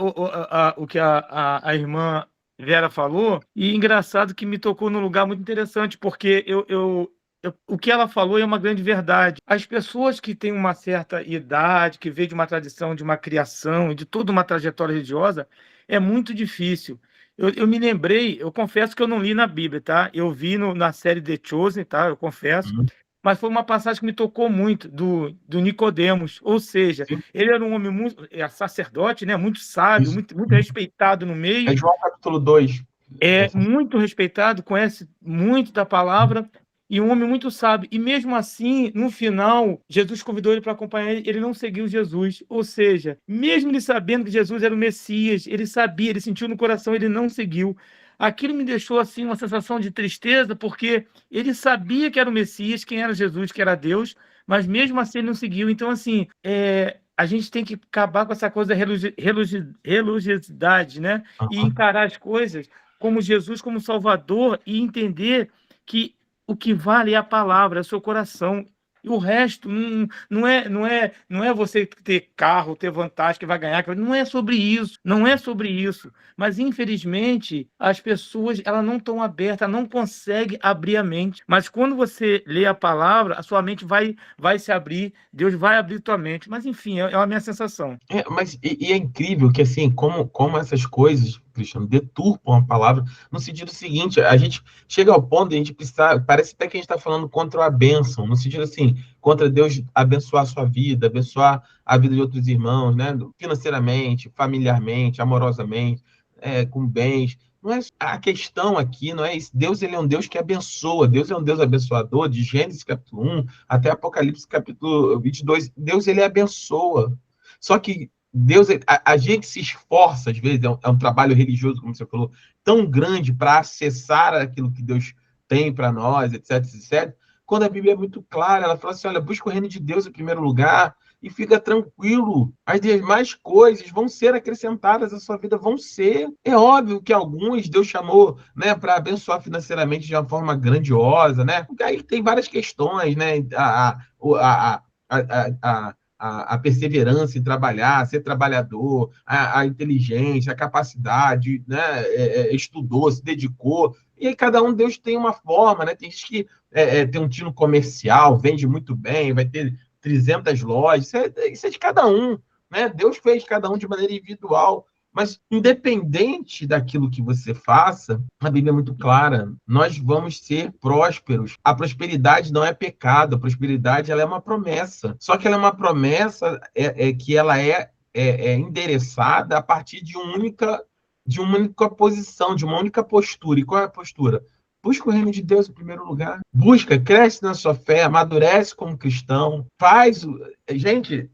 o que a irmã Vera falou, e engraçado que me tocou num lugar muito interessante, porque o que ela falou é uma grande verdade. As pessoas que têm uma certa idade, que vêm de uma tradição, de uma criação, de toda uma trajetória religiosa, é muito difícil. Eu me lembrei, eu confesso que eu não li na Bíblia, tá? Eu vi na série The Chosen, tá? Eu confesso. Mas foi uma passagem que me tocou muito, do Nicodemos. Ou seja, ele era um homem muito sacerdote, né? Muito sábio, muito respeitado no meio. É João capítulo 2. É muito respeitado, conhece muito da palavra, e um homem muito sábio. E mesmo assim, no final, Jesus convidou ele para acompanhar ele, ele não seguiu Jesus. Ou seja, mesmo ele sabendo que Jesus era o Messias, ele sabia, ele sentiu no coração, ele não seguiu. Aquilo me deixou assim uma sensação de tristeza, porque ele sabia que era o Messias, quem era Jesus, que era Deus, mas mesmo assim ele não seguiu. Então, assim, a gente tem que acabar com essa coisa da religiosidade, né? E encarar as coisas como Jesus, como Salvador, e entender que o que vale é a palavra, é o seu coração. E o resto não é você ter carro, ter vantagem que vai ganhar. Não é sobre isso. Não é sobre isso. Mas, infelizmente, as pessoas elas não estão abertas, não conseguem abrir a mente. Mas quando você lê a palavra, a sua mente vai se abrir, Deus vai abrir tua mente. Mas, enfim, é a minha sensação. Mas é incrível que, assim, como essas coisas, Cristiano, deturpam a palavra, no sentido seguinte, a gente chega ao ponto de a gente precisar, parece até que a gente está falando contra a bênção, no sentido assim, contra Deus abençoar a sua vida, abençoar a vida de outros irmãos, né? Financeiramente, familiarmente, amorosamente, com bens. Não é a questão aqui, não é isso. Deus, ele é um Deus que abençoa. Deus é um Deus abençoador, de Gênesis capítulo 1 até Apocalipse capítulo 22. Deus, ele abençoa. Só que Deus, a gente se esforça, às vezes, é um trabalho religioso, como você falou, tão grande para acessar aquilo que Deus tem para nós, etc, etc. Quando a Bíblia é muito clara, ela fala assim, olha, busca o reino de Deus em primeiro lugar e fica tranquilo. As demais coisas vão ser acrescentadas à sua vida, vão ser. É óbvio que alguns Deus chamou, né, para abençoar financeiramente de uma forma grandiosa, né? Aí tem várias questões, né? A perseverança em trabalhar, ser trabalhador, a inteligência, a capacidade, né? Estudou, se dedicou. E aí cada um, Deus tem uma forma, né? Tem gente que tem um tino comercial, vende muito bem, vai ter 300 lojas. Isso é de cada um, né? Deus fez cada um de maneira individual. Mas, independente daquilo que você faça, a Bíblia é muito clara, nós vamos ser prósperos. A prosperidade não é pecado, a prosperidade ela é uma promessa. Só que ela é uma promessa que ela é endereçada a partir de uma única posição, de uma única postura. E qual é a postura? Busca o reino de Deus em primeiro lugar. Busca, cresce na sua fé, amadurece como cristão. Gente,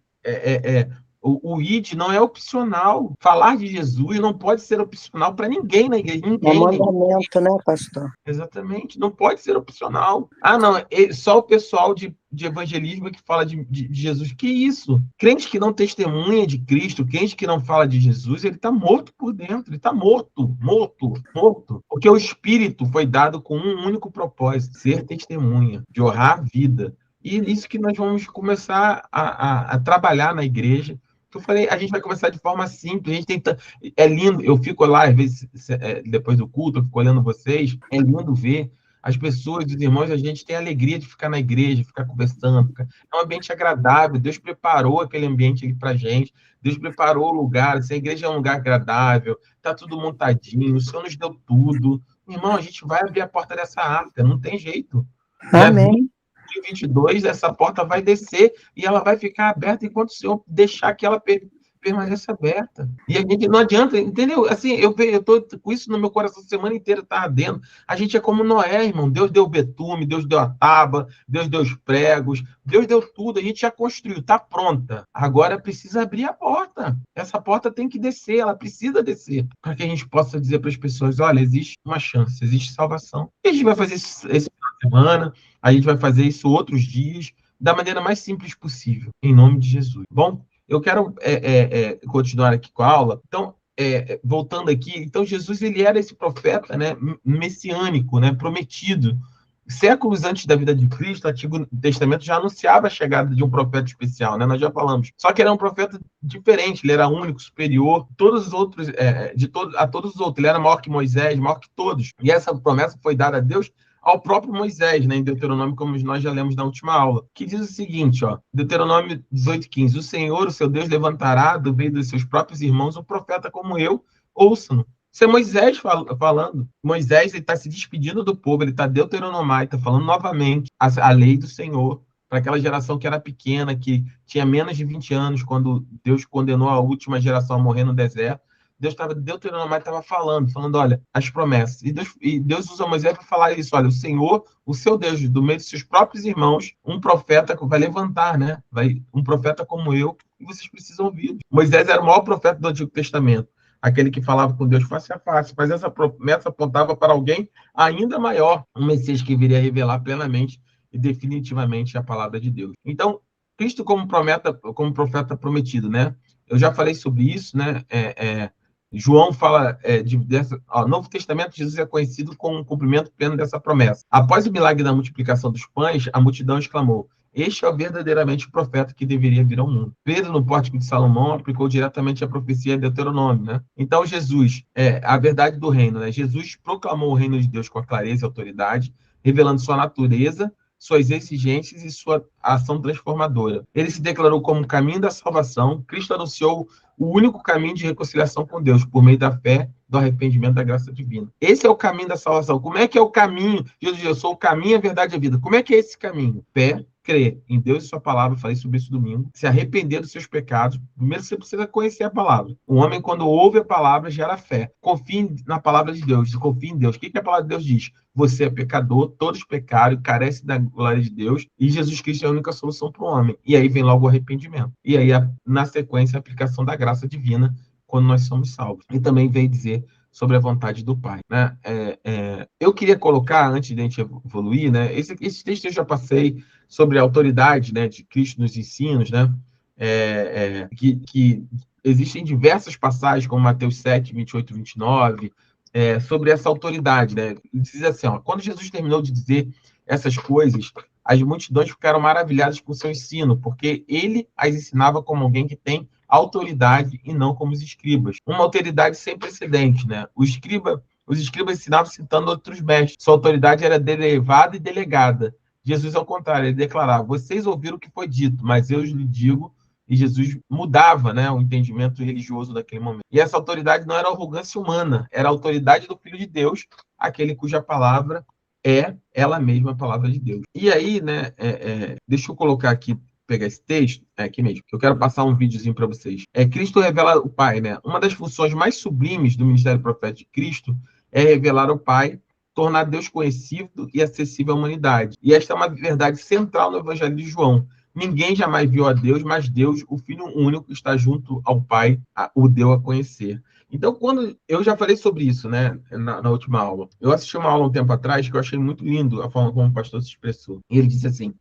o ID não é opcional. Falar de Jesus não pode ser opcional para ninguém na igreja. Ninguém. É mandamento, né, pastor? Exatamente. Não pode ser opcional. Não, só o pessoal de evangelismo que fala de Jesus. Que isso? Crente que não testemunha de Cristo, crente que não fala de Jesus, ele está morto por dentro. Ele está morto. Porque o Espírito foi dado com um único propósito, ser testemunha, de honrar a vida. E isso que nós vamos começar a trabalhar na igreja. Eu falei, a gente vai começar de forma simples, a gente tenta. É lindo, eu fico lá, às vezes, depois do culto, eu fico olhando vocês, é lindo ver as pessoas, os irmãos, a gente tem a alegria de ficar na igreja, ficar conversando, é um ambiente agradável, Deus preparou aquele ambiente ali pra gente, Deus preparou o lugar, essa igreja é um lugar agradável, tá tudo montadinho, o Senhor nos deu tudo. Irmão, a gente vai abrir a porta dessa arca, não tem jeito. Amém. 2022, essa porta vai descer e ela vai ficar aberta enquanto o Senhor deixar que ela permanece aberta. E a gente não adianta, entendeu? Assim, eu tô com isso no meu coração a semana inteira, tá ardendo. A gente é como Noé, irmão. Deus deu o betume, Deus deu a tábua, Deus deu os pregos, Deus deu tudo. A gente já construiu, tá pronta. Agora precisa abrir a porta. Essa porta tem que descer, ela precisa descer, para que a gente possa dizer para as pessoas: olha, existe uma chance, existe salvação. E a gente vai fazer esse final de semana, a gente vai fazer isso outros dias, da maneira mais simples possível, em nome de Jesus. Bom, eu quero continuar aqui com a aula. Então, voltando aqui, então Jesus ele era esse profeta, né, messiânico, né, prometido. Séculos antes da vida de Cristo, o Antigo Testamento já anunciava a chegada de um profeta especial, né? Nós já falamos. Só que era um profeta diferente, ele era único, superior, todos os outros, a todos os outros. Ele era maior que Moisés, maior que todos. E essa promessa foi dada a Deus ao próprio Moisés, né, em Deuteronômio, como nós já lemos na última aula, que diz o seguinte, ó, Deuteronômio 18:15: o Senhor, o seu Deus, levantará do meio dos seus próprios irmãos um profeta como eu, ouçam-no. Isso é Moisés falando. Moisés está se despedindo do povo, ele está deuteronomai, está falando novamente a lei do Senhor para aquela geração que era pequena, que tinha menos de 20 anos, quando Deus condenou a última geração a morrer no deserto. Deuteronômio estava falando, olha, as promessas. E Deus usa Moisés para falar isso, olha, o Senhor, o seu Deus, do meio de seus próprios irmãos, um profeta vai levantar, né? Um profeta como eu, e vocês precisam ouvir. Moisés era o maior profeta do Antigo Testamento, aquele que falava com Deus face a face, mas essa promessa apontava para alguém ainda maior, um Messias que viria revelar plenamente e definitivamente a palavra de Deus. Então, Cristo como profeta prometido, né? Eu já falei sobre isso, né? João fala Novo Testamento, Jesus é conhecido como um cumprimento pleno dessa promessa. Após o milagre da multiplicação dos pães, a multidão exclamou: este é verdadeiramente o profeta que deveria vir ao mundo. Pedro, no pórtico de Salomão, aplicou diretamente a profecia de Deuteronômio, né? Então, Jesus, a verdade do reino, né? Jesus proclamou o reino de Deus com a clareza e autoridade, revelando sua natureza, suas exigências e sua ação transformadora. Ele se declarou como o caminho da salvação. Cristo anunciou o único caminho de reconciliação com Deus, por meio da fé, do arrependimento, da graça divina. Esse é o caminho da salvação. Como é que é o caminho? Jesus diz: eu sou o caminho, a verdade e a vida. Como é que é esse caminho? Fé, crer em Deus e sua palavra, falei sobre isso domingo, se arrepender dos seus pecados. Primeiro você precisa conhecer a palavra. O homem, quando ouve a palavra, gera fé. Confie na palavra de Deus, confie em Deus. O que a palavra de Deus diz? Você é pecador, todos pecaram, carece da glória de Deus, e Jesus Cristo é a única solução para o homem. E aí vem logo o arrependimento. E aí, na sequência, a aplicação da graça divina, quando nós somos salvos. E também vem dizer sobre a vontade do Pai, né? Eu queria colocar, antes de a gente evoluir, né? Esse texto eu já passei sobre a autoridade, né, de Cristo nos ensinos, né? Que existem diversas passagens, como Mateus 7, 28, 29, sobre essa autoridade, né? Diz assim, ó: quando Jesus terminou de dizer essas coisas, as multidões ficaram maravilhadas com seu ensino, porque ele as ensinava como alguém que tem autoridade e não como os escribas. Uma autoridade sem precedente, né? Os escribas ensinavam citando outros mestres. Sua autoridade era elevada e delegada. Jesus, ao contrário, ele declarava: vocês ouviram o que foi dito, mas eu lhes digo. E Jesus mudava, né, o entendimento religioso daquele momento. E essa autoridade não era arrogância humana, era a autoridade do Filho de Deus, aquele cuja palavra é ela mesma a palavra de Deus. E aí, né, deixa eu colocar aqui, pegar esse texto, aqui mesmo, que eu quero passar um videozinho para vocês. Cristo revela o Pai, né? Uma das funções mais sublimes do ministério profético de Cristo é revelar o Pai, tornar Deus conhecido e acessível à humanidade. E esta é uma verdade central no Evangelho de João. Ninguém jamais viu a Deus, mas Deus, o Filho único, que está junto ao Pai, o deu a conhecer. Então, quando eu já falei sobre isso, né, na última aula, eu assisti uma aula um tempo atrás que eu achei muito lindo a forma como o pastor se expressou. E ele disse assim: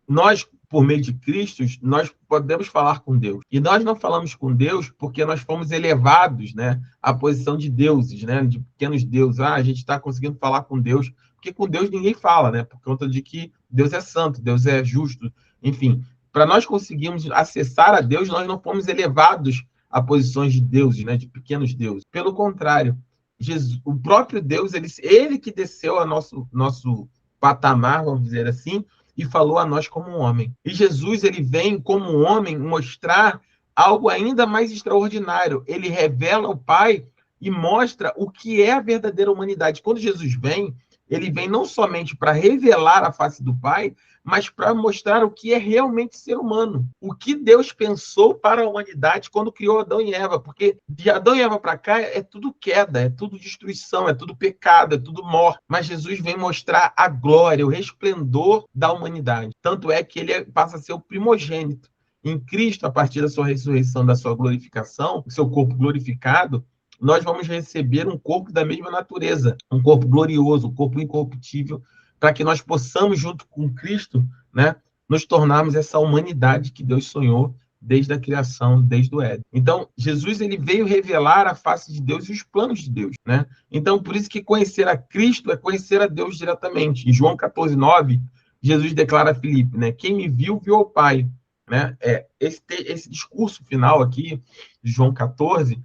nós, por meio de Cristo, nós podemos falar com Deus. E nós não falamos com Deus porque nós fomos elevados, né, à posição de deuses, né, de pequenos deuses. A gente está conseguindo falar com Deus, porque com Deus ninguém fala, né, por conta de que Deus é santo, Deus é justo. Enfim, para nós conseguirmos acessar a Deus, nós não fomos elevados a posições de deuses, né, de pequenos deuses. Pelo contrário, Jesus, o próprio Deus, ele que desceu a nosso patamar, vamos dizer assim, e falou a nós como um homem. E Jesus, ele vem como um homem mostrar algo ainda mais extraordinário. Ele revela o Pai e mostra o que é a verdadeira humanidade. Quando Jesus vem, ele vem não somente para revelar a face do Pai, mas para mostrar o que é realmente ser humano. O que Deus pensou para a humanidade quando criou Adão e Eva. Porque de Adão e Eva para cá é tudo queda, é tudo destruição, é tudo pecado, é tudo morte. Mas Jesus vem mostrar a glória, o resplendor da humanidade. Tanto é que ele passa a ser o primogênito. Em Cristo, a partir da sua ressurreição, da sua glorificação, o seu corpo glorificado, nós vamos receber um corpo da mesma natureza, um corpo glorioso, um corpo incorruptível, para que nós possamos, junto com Cristo, né, nos tornarmos essa humanidade que Deus sonhou desde a criação, desde o Éden. Então, Jesus ele veio revelar a face de Deus e os planos de Deus, né? Então, por isso que conhecer a Cristo é conhecer a Deus diretamente. Em João 14:9, Jesus declara a Filipe, né, quem me viu, viu o Pai, né? Esse discurso final aqui de João 14,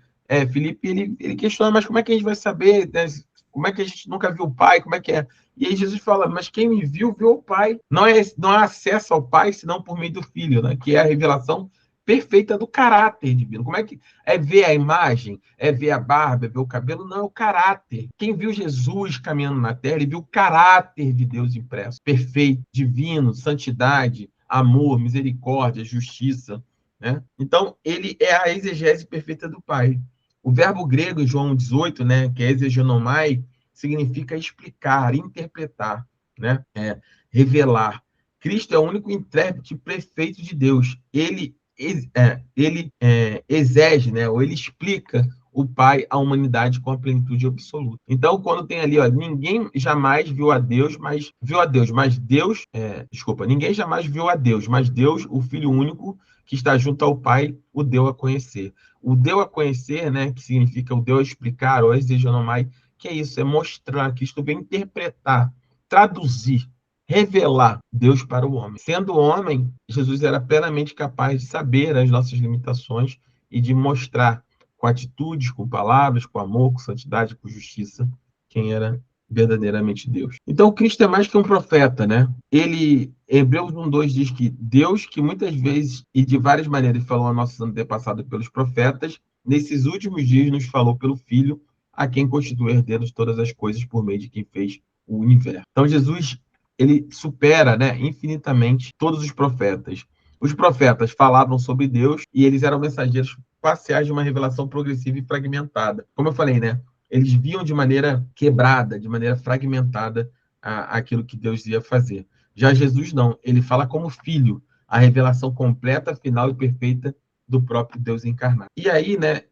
Filipe ele questiona, mas como é que a gente vai saber, né? Como é que a gente nunca viu o Pai? Como é que é? E aí Jesus fala, mas quem me viu, viu o Pai. Não há acesso ao Pai, senão por meio do Filho, né? Que é a revelação perfeita do caráter divino. Como é que é ver a imagem? É ver a barba? É ver o cabelo? Não, é o caráter. Quem viu Jesus caminhando na terra, ele viu o caráter de Deus impresso. Perfeito, divino, santidade, amor, misericórdia, justiça, né? Então, ele é a exegese perfeita do Pai. O verbo grego em João 18, né, que é exegenomai, significa explicar, interpretar, né? Revelar. Cristo é o único intérprete perfeito de Deus. Ele exege, né, ou ele explica o Pai à humanidade com a plenitude absoluta. Então, quando tem ali, ó, ninguém jamais viu a Deus, mas Deus, ninguém jamais viu a Deus, mas Deus, o Filho único que está junto ao Pai, o deu a conhecer. O deu a conhecer, né, que significa o deu a explicar, ou exegenomai, que é isso, é mostrar, que isto vem interpretar, traduzir, revelar Deus para o homem. Sendo homem, Jesus era plenamente capaz de saber as nossas limitações e de mostrar com atitudes, com palavras, com amor, com santidade, com justiça, quem era verdadeiramente Deus. Então, Cristo é mais que um profeta, né? Hebreus 1:2 diz que Deus, que muitas vezes e de várias maneiras falou a nossos antepassados pelos profetas, nesses últimos dias nos falou pelo Filho, a quem constitui herdeiro de todas as coisas por meio de quem fez o universo. Então, Jesus, ele supera, né, infinitamente todos os profetas. Os profetas falavam sobre Deus e eles eram mensageiros parciais de uma revelação progressiva e fragmentada. Como eu falei, né? Eles viam de maneira quebrada, de maneira fragmentada aquilo que Deus ia fazer. Já Jesus não, ele fala como filho, a revelação completa, final e perfeita do próprio Deus encarnado. E aí, né,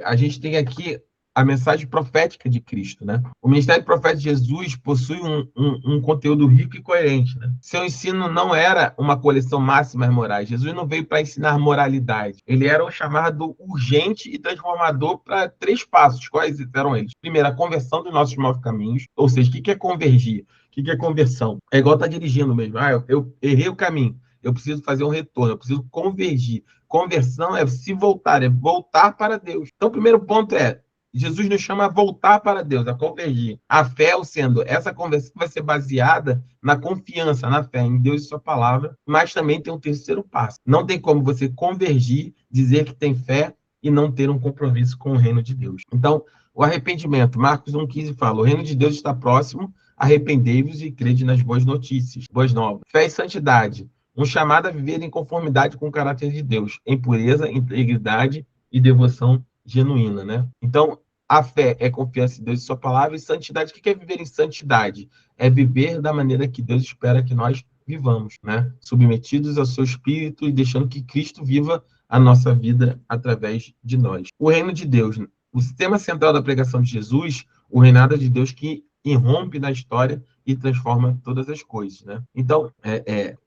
a gente tem aqui a mensagem profética de Cristo, né? O ministério profético de Jesus possui um conteúdo rico e coerente, né? Seu ensino não era uma coleção máxima de morais. Jesus não veio para ensinar moralidade. Ele era o chamado urgente e transformador para 3 passos. Quais eram eles? Primeiro, a conversão dos nossos maus caminhos. Ou seja, o que é convergir? O que é conversão? É igual estar dirigindo mesmo. Eu errei o caminho. Eu preciso fazer um retorno. Eu preciso convergir. Conversão é se voltar, é voltar para Deus. Então, o primeiro ponto é Jesus nos chama a voltar para Deus, a convergir. A fé, sendo essa conversão vai ser baseada na confiança, na fé em Deus e sua palavra, mas também tem um terceiro passo. Não tem como você convergir, dizer que tem fé e não ter um compromisso com o reino de Deus. Então, o arrependimento, Marcos 1,15 fala, o reino de Deus está próximo, arrependei-vos e crede nas boas notícias, boas novas. Fé e santidade, um chamado a viver em conformidade com o caráter de Deus, em pureza, integridade e devoção genuína, né? Então, a fé é confiança em Deus e sua palavra, e santidade, o que é viver em santidade? É viver da maneira que Deus espera que nós vivamos, né? Submetidos ao seu Espírito e deixando que Cristo viva a nossa vida através de nós. O reino de Deus, o sistema central da pregação de Jesus, o reinado de Deus que irrompe na história e transforma todas as coisas, né? Então,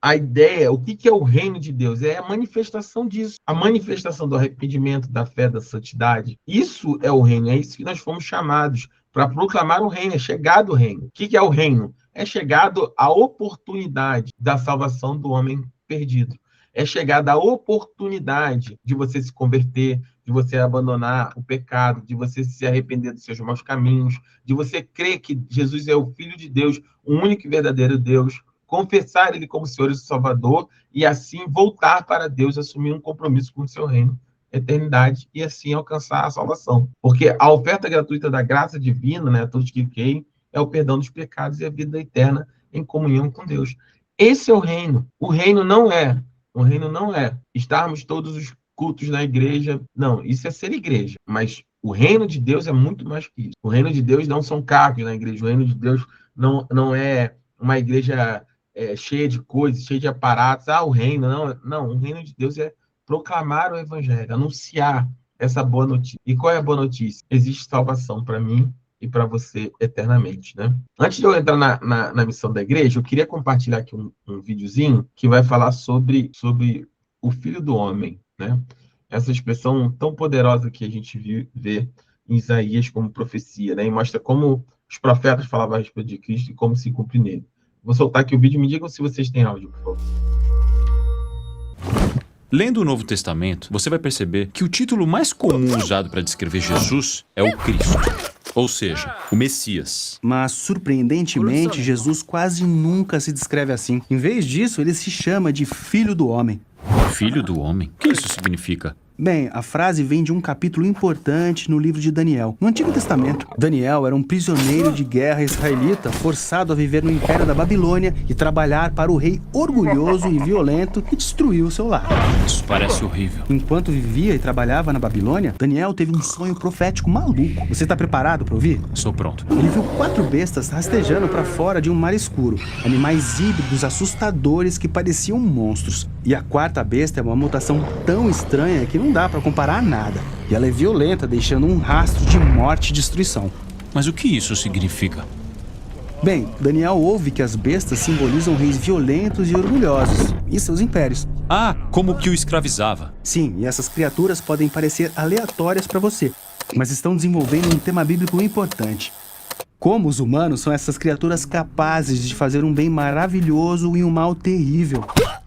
a ideia, o que é o reino de Deus? É a manifestação disso, a manifestação do arrependimento, da fé, da santidade. Isso é o reino, é isso que nós fomos chamados para proclamar o reino, é chegado o reino. O que é o reino? É chegado a oportunidade da salvação do homem perdido. É chegada a oportunidade de você se converter, de você abandonar o pecado, de você se arrepender dos seus maus caminhos, de você crer que Jesus é o Filho de Deus, o único e verdadeiro Deus, confessar Ele como Senhor e Salvador, e assim voltar para Deus, assumir um compromisso com o seu reino, eternidade, e assim alcançar a salvação. Porque a oferta gratuita da graça divina, né, todos que creem, é o perdão dos pecados e a vida eterna em comunhão com Deus. Esse é o reino. O reino não é estarmos todos os cultos na igreja. Não, isso é ser igreja. Mas o reino de Deus é muito mais que isso. O reino de Deus não são cargos na igreja. O reino de Deus não é uma igreja cheia de coisas, cheia de aparatos. O reino. Não, o reino de Deus é proclamar o evangelho, anunciar essa boa notícia. E qual é a boa notícia? Existe salvação para mim e para você eternamente, né? Antes de eu entrar na missão da igreja, eu queria compartilhar aqui um videozinho que vai falar sobre o Filho do Homem, né? Essa expressão tão poderosa que a gente vê em Isaías como profecia, né? E mostra como os profetas falavam a respeito de Cristo e como se cumpre nele. Vou soltar aqui o vídeo, me digam se vocês têm áudio, por favor. Lendo o Novo Testamento, você vai perceber que o título mais comum usado para descrever Jesus é o Cristo, ou seja, o Messias. Mas, surpreendentemente, Jesus quase nunca se descreve assim. Em vez disso, ele se chama de Filho do Homem. Filho do Homem? O que isso significa? Bem, a frase vem de um capítulo importante no livro de Daniel, no Antigo Testamento. Daniel era um prisioneiro de guerra israelita, forçado a viver no Império da Babilônia e trabalhar para o rei orgulhoso e violento que destruiu seu lar. Isso parece horrível. Enquanto vivia e trabalhava na Babilônia, Daniel teve um sonho profético maluco. Você está preparado para ouvir? Sou pronto. Ele viu 4 bestas rastejando para fora de um mar escuro, animais híbridos assustadores que pareciam monstros. E a 4ª besta é uma mutação tão estranha que não dá para comparar a nada. E ela é violenta, deixando um rastro de morte e destruição. Mas o que isso significa? Bem, Daniel ouve que as bestas simbolizam reis violentos e orgulhosos, e seus impérios. Como que o escravizava. Sim, e essas criaturas podem parecer aleatórias para você, mas estão desenvolvendo um tema bíblico importante. Como os humanos são essas criaturas capazes de fazer um bem maravilhoso e um mal terrível.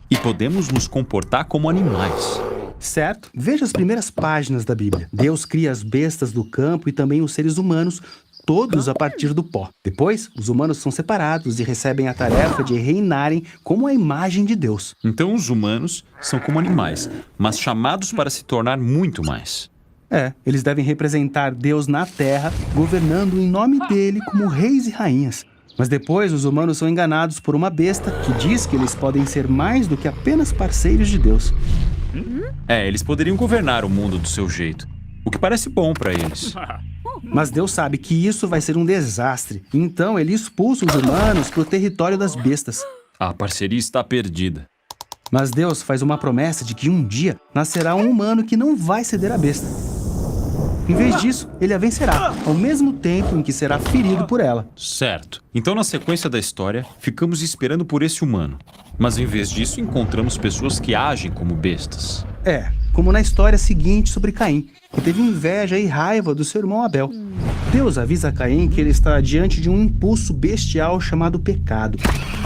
E podemos nos comportar como animais. Certo? Veja as primeiras páginas da Bíblia. Deus cria as bestas do campo e também os seres humanos, todos a partir do pó. Depois, os humanos são separados e recebem a tarefa de reinarem como a imagem de Deus. Então os humanos são como animais, mas chamados para se tornar muito mais. Eles devem representar Deus na terra, governando em nome dele como reis e rainhas. Mas depois os humanos são enganados por uma besta que diz que eles podem ser mais do que apenas parceiros de Deus. Eles poderiam governar o mundo do seu jeito, o que parece bom para eles. Mas Deus sabe que isso vai ser um desastre. Então ele expulsa os humanos para o território das bestas. A parceria está perdida. Mas Deus faz uma promessa de que um dia nascerá um humano que não vai ceder à besta. Em vez disso, ele a vencerá, ao mesmo tempo em que será ferido por ela. Certo. Então, na sequência da história, ficamos esperando por esse humano. Mas, em vez disso, encontramos pessoas que agem como bestas. Como na história seguinte sobre Caim, que teve inveja e raiva do seu irmão Abel. Deus avisa Caim que ele está diante de um impulso bestial chamado pecado,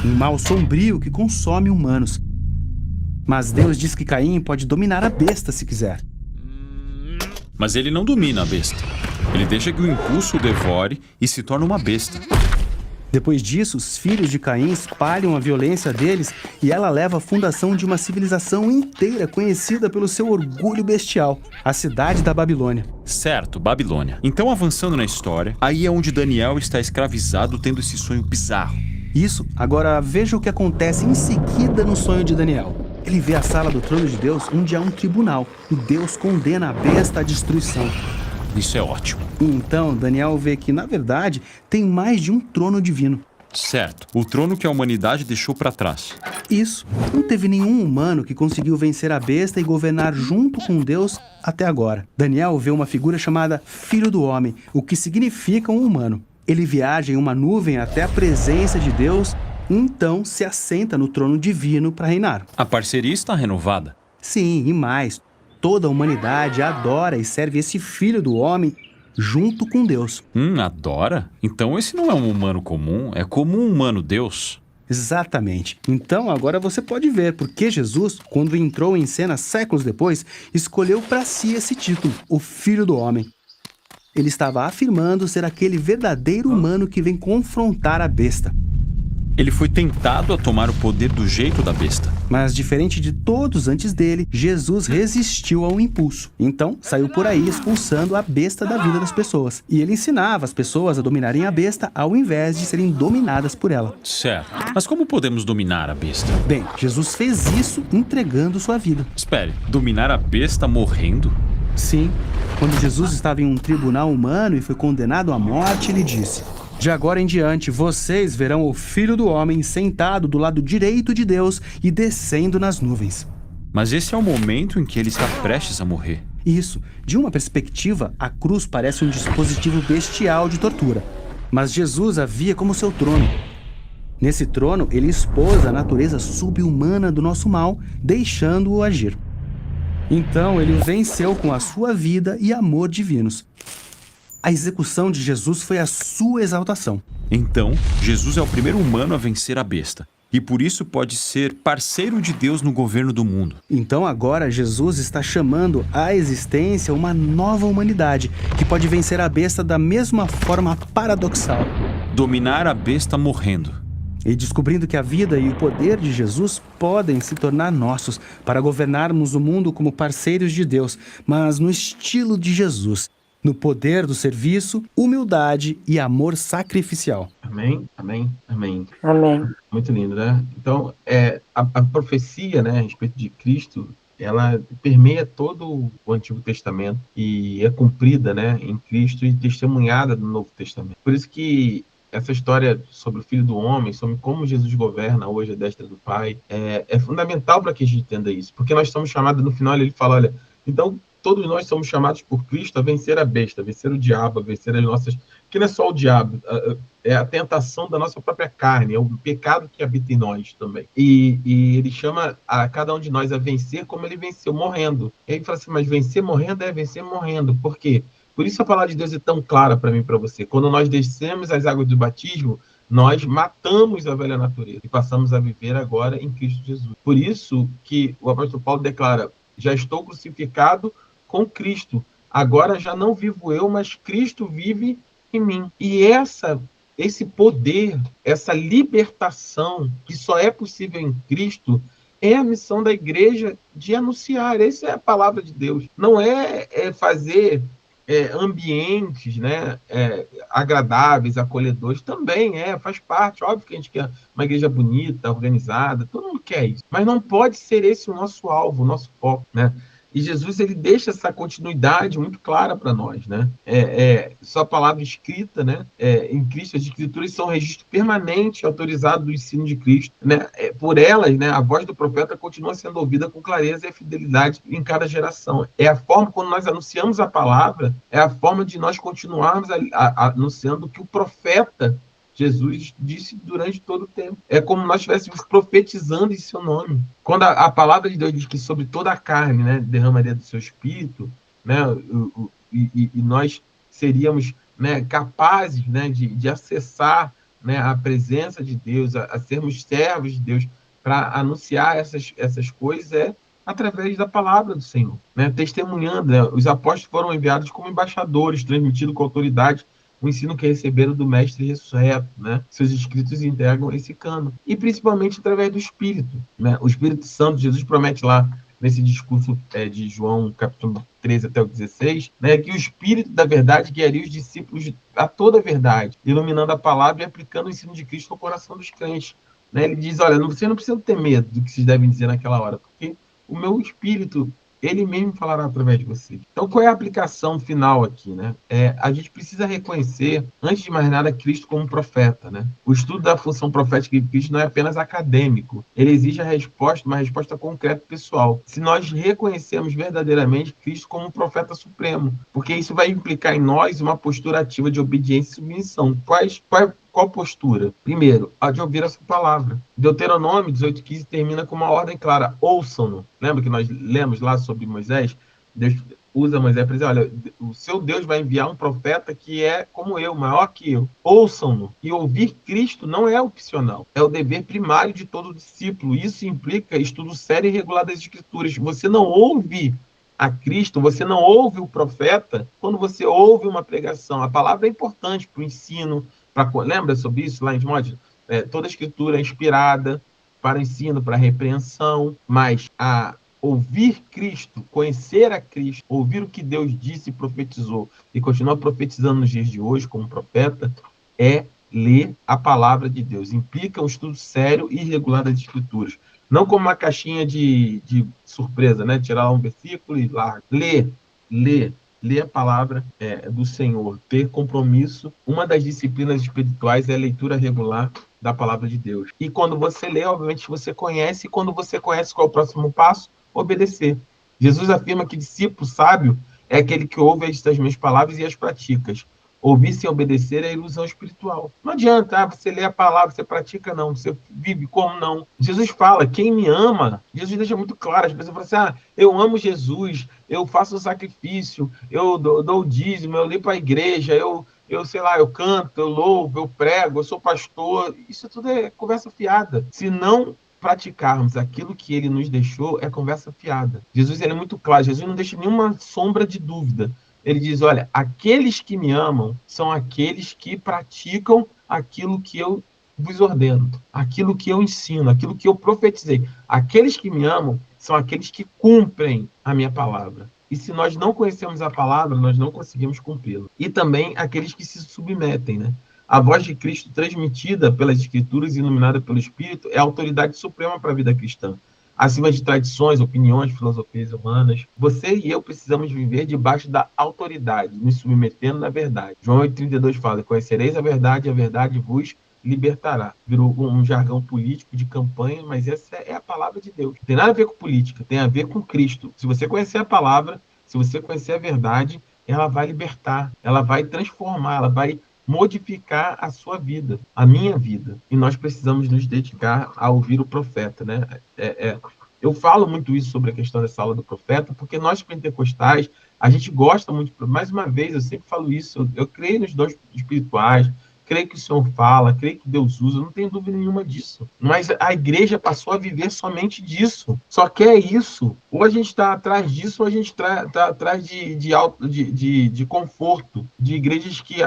um mal sombrio que consome humanos. Mas Deus diz que Caim pode dominar a besta se quiser. Mas ele não domina a besta. Ele deixa que o impulso o devore e se torna uma besta. Depois disso, os filhos de Caim espalham a violência deles e ela leva à fundação de uma civilização inteira conhecida pelo seu orgulho bestial, a cidade da Babilônia. Certo, Babilônia. Então, avançando na história, aí é onde Daniel está escravizado tendo esse sonho bizarro. Isso. Agora veja o que acontece em seguida no sonho de Daniel. Ele vê a sala do trono de Deus, onde há um tribunal, e Deus condena a besta à destruição. Isso é ótimo. Então, Daniel vê que, na verdade, tem mais de um trono divino. Certo. O trono que a humanidade deixou para trás. Isso. Não teve nenhum humano que conseguiu vencer a besta e governar junto com Deus até agora. Daniel vê uma figura chamada Filho do Homem, o que significa um humano. Ele viaja em uma nuvem até a presença de Deus, então se assenta no trono divino para reinar. A parceria está renovada. Sim, e mais. Toda a humanidade adora e serve esse Filho do Homem junto com Deus. Adora? Então esse não é um humano comum, é como um humano Deus. Exatamente. Então agora você pode ver porque Jesus, quando entrou em cena séculos depois, escolheu para si esse título, o Filho do Homem. Ele estava afirmando ser aquele verdadeiro humano que vem confrontar a besta. Ele foi tentado a tomar o poder do jeito da besta. Mas, diferente de todos antes dele, Jesus resistiu ao impulso. Então, saiu por aí expulsando a besta da vida das pessoas. E ele ensinava as pessoas a dominarem a besta ao invés de serem dominadas por ela. Certo. Mas como podemos dominar a besta? Bem, Jesus fez isso entregando sua vida. Espere, dominar a besta morrendo? Sim, quando Jesus estava em um tribunal humano e foi condenado à morte, ele disse: de agora em diante, vocês verão o Filho do Homem sentado do lado direito de Deus e descendo nas nuvens. Mas esse é o momento em que ele está prestes a morrer. Isso, de uma perspectiva, a cruz parece um dispositivo bestial de tortura. Mas Jesus a via como seu trono. Nesse trono, ele expôs a natureza sub-humana do nosso mal, deixando-o agir. Então, ele venceu com a sua vida e amor divinos. A execução de Jesus foi a sua exaltação. Então, Jesus é o primeiro humano a vencer a besta. E por isso pode ser parceiro de Deus no governo do mundo. Então agora Jesus está chamando à existência uma nova humanidade que pode vencer a besta da mesma forma paradoxal. Dominar a besta morrendo. E descobrindo que a vida e o poder de Jesus podem se tornar nossos para governarmos o mundo como parceiros de Deus, mas no estilo de Jesus. No poder do serviço, humildade e amor sacrificial. Amém, amém, amém. Amém. Muito lindo, né? Então, a profecia, né, a respeito de Cristo, ela permeia todo o Antigo Testamento e é cumprida, né, em Cristo e testemunhada no Novo Testamento. Por isso que essa história sobre o Filho do Homem, sobre como Jesus governa hoje a destra do Pai, é fundamental para que a gente entenda isso. Porque nós estamos chamados, no final ele fala, olha, então todos nós somos chamados por Cristo a vencer a besta, a vencer o diabo, a vencer as nossas... Que não é só o diabo, é a tentação da nossa própria carne, é o pecado que habita em nós também. E ele chama a cada um de nós a vencer como ele venceu, morrendo. E aí ele fala assim, mas vencer morrendo é vencer morrendo. Por quê? Por isso a palavra de Deus é tão clara para mim e para você. Quando nós descemos as águas do batismo, nós matamos a velha natureza e passamos a viver agora em Cristo Jesus. Por isso que o apóstolo Paulo declara, já estou crucificado com Cristo. Agora já não vivo eu, mas Cristo vive em mim. E esse poder, essa libertação que só é possível em Cristo, é a missão da igreja de anunciar. Essa é a palavra de Deus. Não é fazer ambientes, né, agradáveis, acolhedores. Também faz parte. Óbvio que a gente quer uma igreja bonita, organizada. Todo mundo quer isso. Mas não pode ser esse o nosso alvo, o nosso foco, né? E Jesus, ele deixa essa continuidade muito clara para nós, né? Sua palavra escrita, né? Em Cristo, as escrituras são um registro permanente, autorizado do ensino de Cristo, né? Por elas, né? A voz do profeta continua sendo ouvida com clareza e fidelidade em cada geração. É a forma, quando nós anunciamos a palavra, é a forma de nós continuarmos anunciando que o profeta Jesus disse durante todo o tempo. É como nós estivéssemos profetizando em seu nome. Quando a palavra de Deus diz que sobre toda a carne, né, derramaria do seu espírito, né, e nós seríamos, né, capazes, né, de acessar, né, a presença de Deus, a sermos servos de Deus para anunciar essas coisas, através da palavra do Senhor, né, testemunhando. Né, os apóstolos foram enviados como embaixadores, transmitindo com autoridade o ensino que receberam do Mestre ressurreto, né? Seus escritos entregam esse cano. E principalmente através do Espírito, né? O Espírito Santo, Jesus promete lá, nesse discurso de João, capítulo 13 até o 16, né? Que o Espírito da verdade guiaria os discípulos a toda a verdade, iluminando a palavra e aplicando o ensino de Cristo no coração dos crentes. Né? Ele diz, olha, você não precisa ter medo do que vocês devem dizer naquela hora, porque o meu Espírito, ele mesmo falará através de você. Então, qual é a aplicação final aqui, né? A gente precisa reconhecer, antes de mais nada, Cristo como profeta, né? O estudo da função profética de Cristo não é apenas acadêmico. Ele exige uma resposta concreta e pessoal. Se nós reconhecemos verdadeiramente Cristo como profeta supremo, porque isso vai implicar em nós uma postura ativa de obediência e submissão. Qual postura? Primeiro, a de ouvir a sua palavra. Deuteronômio 18:15 termina com uma ordem clara: ouçam-no. Lembra que nós lemos lá sobre Moisés? Deus usa Moisés para dizer, olha, o seu Deus vai enviar um profeta que é como eu, maior que eu. Ouçam-no. E ouvir Cristo não é opcional. É o dever primário de todo discípulo. Isso implica estudo sério e regular das Escrituras. Você não ouve a Cristo, você não ouve o profeta quando você ouve uma pregação. A palavra é importante para o ensino. Lembra sobre isso lá em Timóteo? toda a escritura é inspirada para ensino, para repreensão, mas a ouvir Cristo, conhecer a Cristo, ouvir o que Deus disse e profetizou, e continuar profetizando nos dias de hoje como profeta, é ler a palavra de Deus. Implica um estudo sério e regular das escrituras. Não como uma caixinha de surpresa, né? Tirar um versículo e larga. Ler a palavra do Senhor, ter compromisso. Uma das disciplinas espirituais é a leitura regular da palavra de Deus. E quando você lê, obviamente você conhece, e quando você conhece qual é o próximo passo, obedecer. Jesus afirma que discípulo sábio é aquele que ouve estas minhas palavras e as pratica. Ouvir sem obedecer é ilusão espiritual. Não adianta, você lê a palavra, você pratica, não. Você vive como não. Jesus fala, quem me ama, Jesus deixa muito claro. As pessoas falam assim, eu amo Jesus, eu faço o sacrifício, eu dou o dízimo, eu limpo a igreja, eu sei lá, eu canto, eu louvo, eu prego, eu sou pastor. Isso tudo é conversa fiada. Se não praticarmos aquilo que ele nos deixou, é conversa fiada. Jesus ele é muito claro, Jesus não deixa nenhuma sombra de dúvida. Ele diz, olha, aqueles que me amam são aqueles que praticam aquilo que eu vos ordeno, aquilo que eu ensino, aquilo que eu profetizei. Aqueles que me amam são aqueles que cumprem a minha palavra. E se nós não conhecemos a palavra, nós não conseguimos cumpri-la. E também aqueles que se submetem, né? A voz de Cristo transmitida pelas Escrituras e iluminada pelo Espírito é a autoridade suprema para a vida cristã. Acima de tradições, opiniões, filosofias humanas, você e eu precisamos viver debaixo da autoridade, nos submetendo na verdade. João 8,32 fala, conhecereis a verdade vos libertará. Virou um jargão político de campanha, mas essa é a palavra de Deus. Não tem nada a ver com política, tem a ver com Cristo. Se você conhecer a palavra, se você conhecer a verdade, ela vai libertar, ela vai transformar, ela vai modificar a sua vida, a minha vida. E nós precisamos nos dedicar a ouvir o profeta, né? Eu falo muito isso sobre a questão dessa aula do profeta, porque nós pentecostais, a gente gosta muito, mais uma vez, eu sempre falo isso, eu creio nos dons espirituais, creio que o Senhor fala, creio que Deus usa, não tenho dúvida nenhuma disso. Mas a igreja passou a viver somente disso. Só que é isso. Ou a gente está atrás disso, ou a gente está atrás de conforto, de igrejas que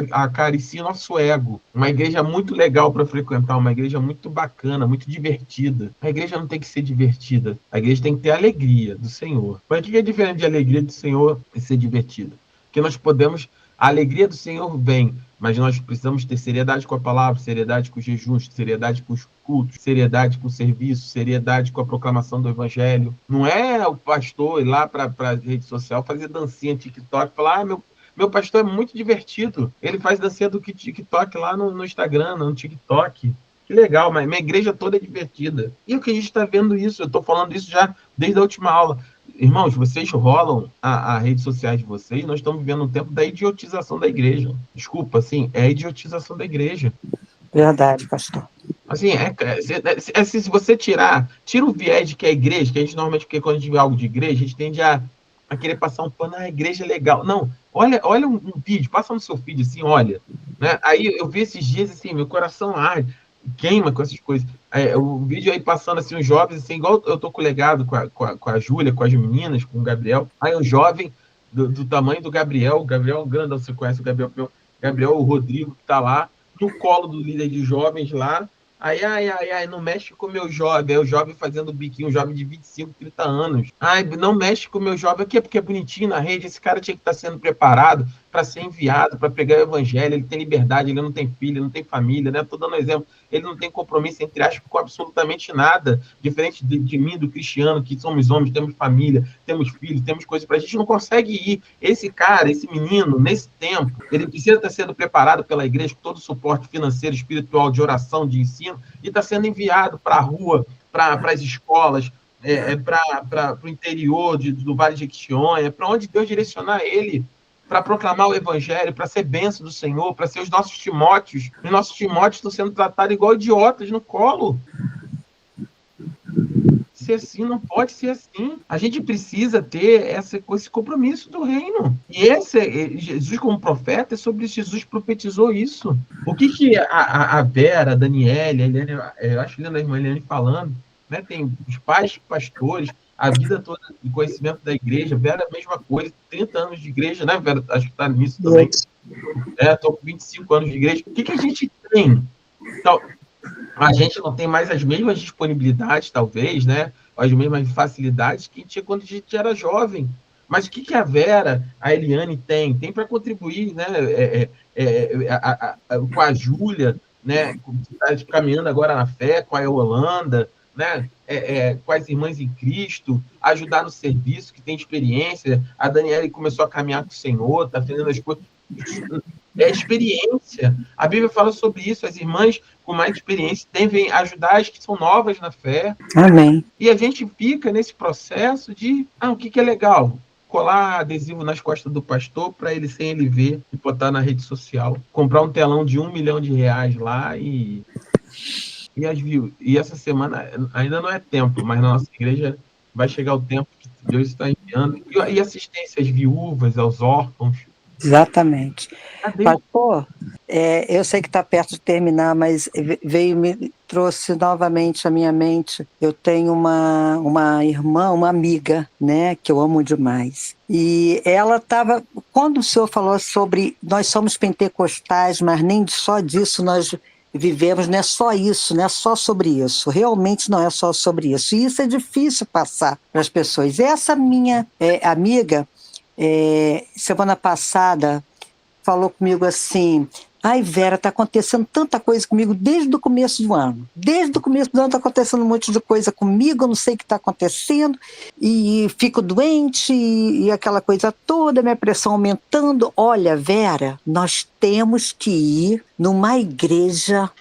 acariciam nosso ego. Uma igreja muito legal para frequentar, uma igreja muito bacana, muito divertida. A igreja não tem que ser divertida, a igreja tem que ter a alegria do Senhor. Mas o que é diferente de alegria do Senhor e ser divertida? Porque nós podemos, a alegria do Senhor vem, mas nós precisamos ter seriedade com a palavra, seriedade com os jejuns, seriedade com os cultos, seriedade com o serviço, seriedade com a proclamação do evangelho. Não é o pastor ir lá para a rede social fazer dancinha TikTok, falar, meu pastor é muito divertido, ele faz dancinha do TikTok lá no Instagram, no TikTok. Que legal, mas minha igreja toda é divertida. E o que a gente está vendo isso, eu estou falando isso já desde a última aula. Irmãos, vocês rolam as redes sociais de vocês, nós estamos vivendo um tempo da idiotização da igreja. Desculpa, assim, é a idiotização da igreja. Verdade, pastor. Assim, se você tira o viés de que é a igreja, que a gente normalmente, porque quando a gente vê algo de igreja, a gente tende a querer passar um pano, a igreja é legal. Não, olha um vídeo, passa no seu feed, assim, olha. Né? Aí eu vi esses dias, assim, meu coração arde, queima com essas coisas. O vídeo aí passando assim, os jovens, assim, igual eu tô colegado com a Júlia, com as meninas, com o Gabriel. Aí um jovem do tamanho do Gabriel grandão, você conhece o Gabriel, o Rodrigo, que tá lá, no colo do líder de jovens lá. Aí, não mexe com o meu jovem. Aí o jovem fazendo biquinho, um jovem de 25, 30 anos. Ai, não mexe com o meu jovem. Aqui é porque é bonitinho na rede. Esse cara tinha que estar sendo preparado para ser enviado, para pregar o evangelho. Ele tem liberdade, ele não tem filho, ele não tem família, né? Estou dando um exemplo. Ele não tem compromisso, entre aspas, com absolutamente nada. Diferente de mim, do Cristiano, que somos homens, temos família, temos filhos, temos coisas para a gente não consegue ir. Esse cara, esse menino, nesse tempo, ele precisa estar sendo preparado pela igreja com todo o suporte financeiro, espiritual, de oração, de ensino, e está sendo enviado para a rua, para as escolas, para o interior do Vale de Jequitinhonha, para onde Deus direcionar ele, para proclamar o evangelho, para ser bênção do Senhor, para ser os nossos Timóteos. E nossos Timóteos estão sendo tratados igual idiotas no colo. Ser assim, não pode ser assim. A gente precisa ter esse compromisso do reino. E Jesus, como profeta, é sobre isso. Jesus profetizou isso. O que a Vera, a Daniela, a Eliane, eu acho linda a irmã Eliane falando, né? Tem os pais pastores, a vida toda de conhecimento da igreja. Vera, a mesma coisa, 30 anos de igreja, né, Vera? Acho que está nisso também. Estou com 25 anos de igreja. O que a gente tem? Então, a gente não tem mais as mesmas disponibilidades, talvez, né? As mesmas facilidades que tinha quando a gente era jovem. Mas o que a Vera, a Eliane tem para contribuir, né? Com a Júlia, né? Que está caminhando agora na fé, com a Yolanda, né? Com as irmãs em Cristo, ajudar no serviço, que tem experiência. A Daniela começou a caminhar com o Senhor, está fazendo as coisas. É experiência. A Bíblia fala sobre isso. As irmãs com mais experiência devem ajudar as que são novas na fé. Amém. E a gente fica nesse processo de, o que é legal? Colar adesivo nas costas do pastor para ele, sem ele ver, e botar na rede social. Comprar um telão de R$1 milhão lá e essa semana ainda não é tempo, mas na nossa igreja vai chegar o tempo que Deus está enviando. E assistência às viúvas, aos órfãos. Exatamente. Pastor, eu sei que está perto de terminar, mas me trouxe novamente à minha mente. Eu tenho uma irmã, uma amiga, né, que eu amo demais. E ela estava, quando o senhor falou sobre nós somos pentecostais, mas nem só disso nós vivemos, não é só isso, não é só sobre isso. Realmente não é só sobre isso. E isso é difícil passar para as pessoas. Essa minha amiga, semana passada, falou comigo assim: ai, Vera, está acontecendo tanta coisa comigo desde o começo do ano. Desde o começo do ano está acontecendo um monte de coisa comigo, eu não sei o que está acontecendo, e fico doente, e aquela coisa toda, minha pressão aumentando. Olha, Vera, nós temos que ir numa igreja...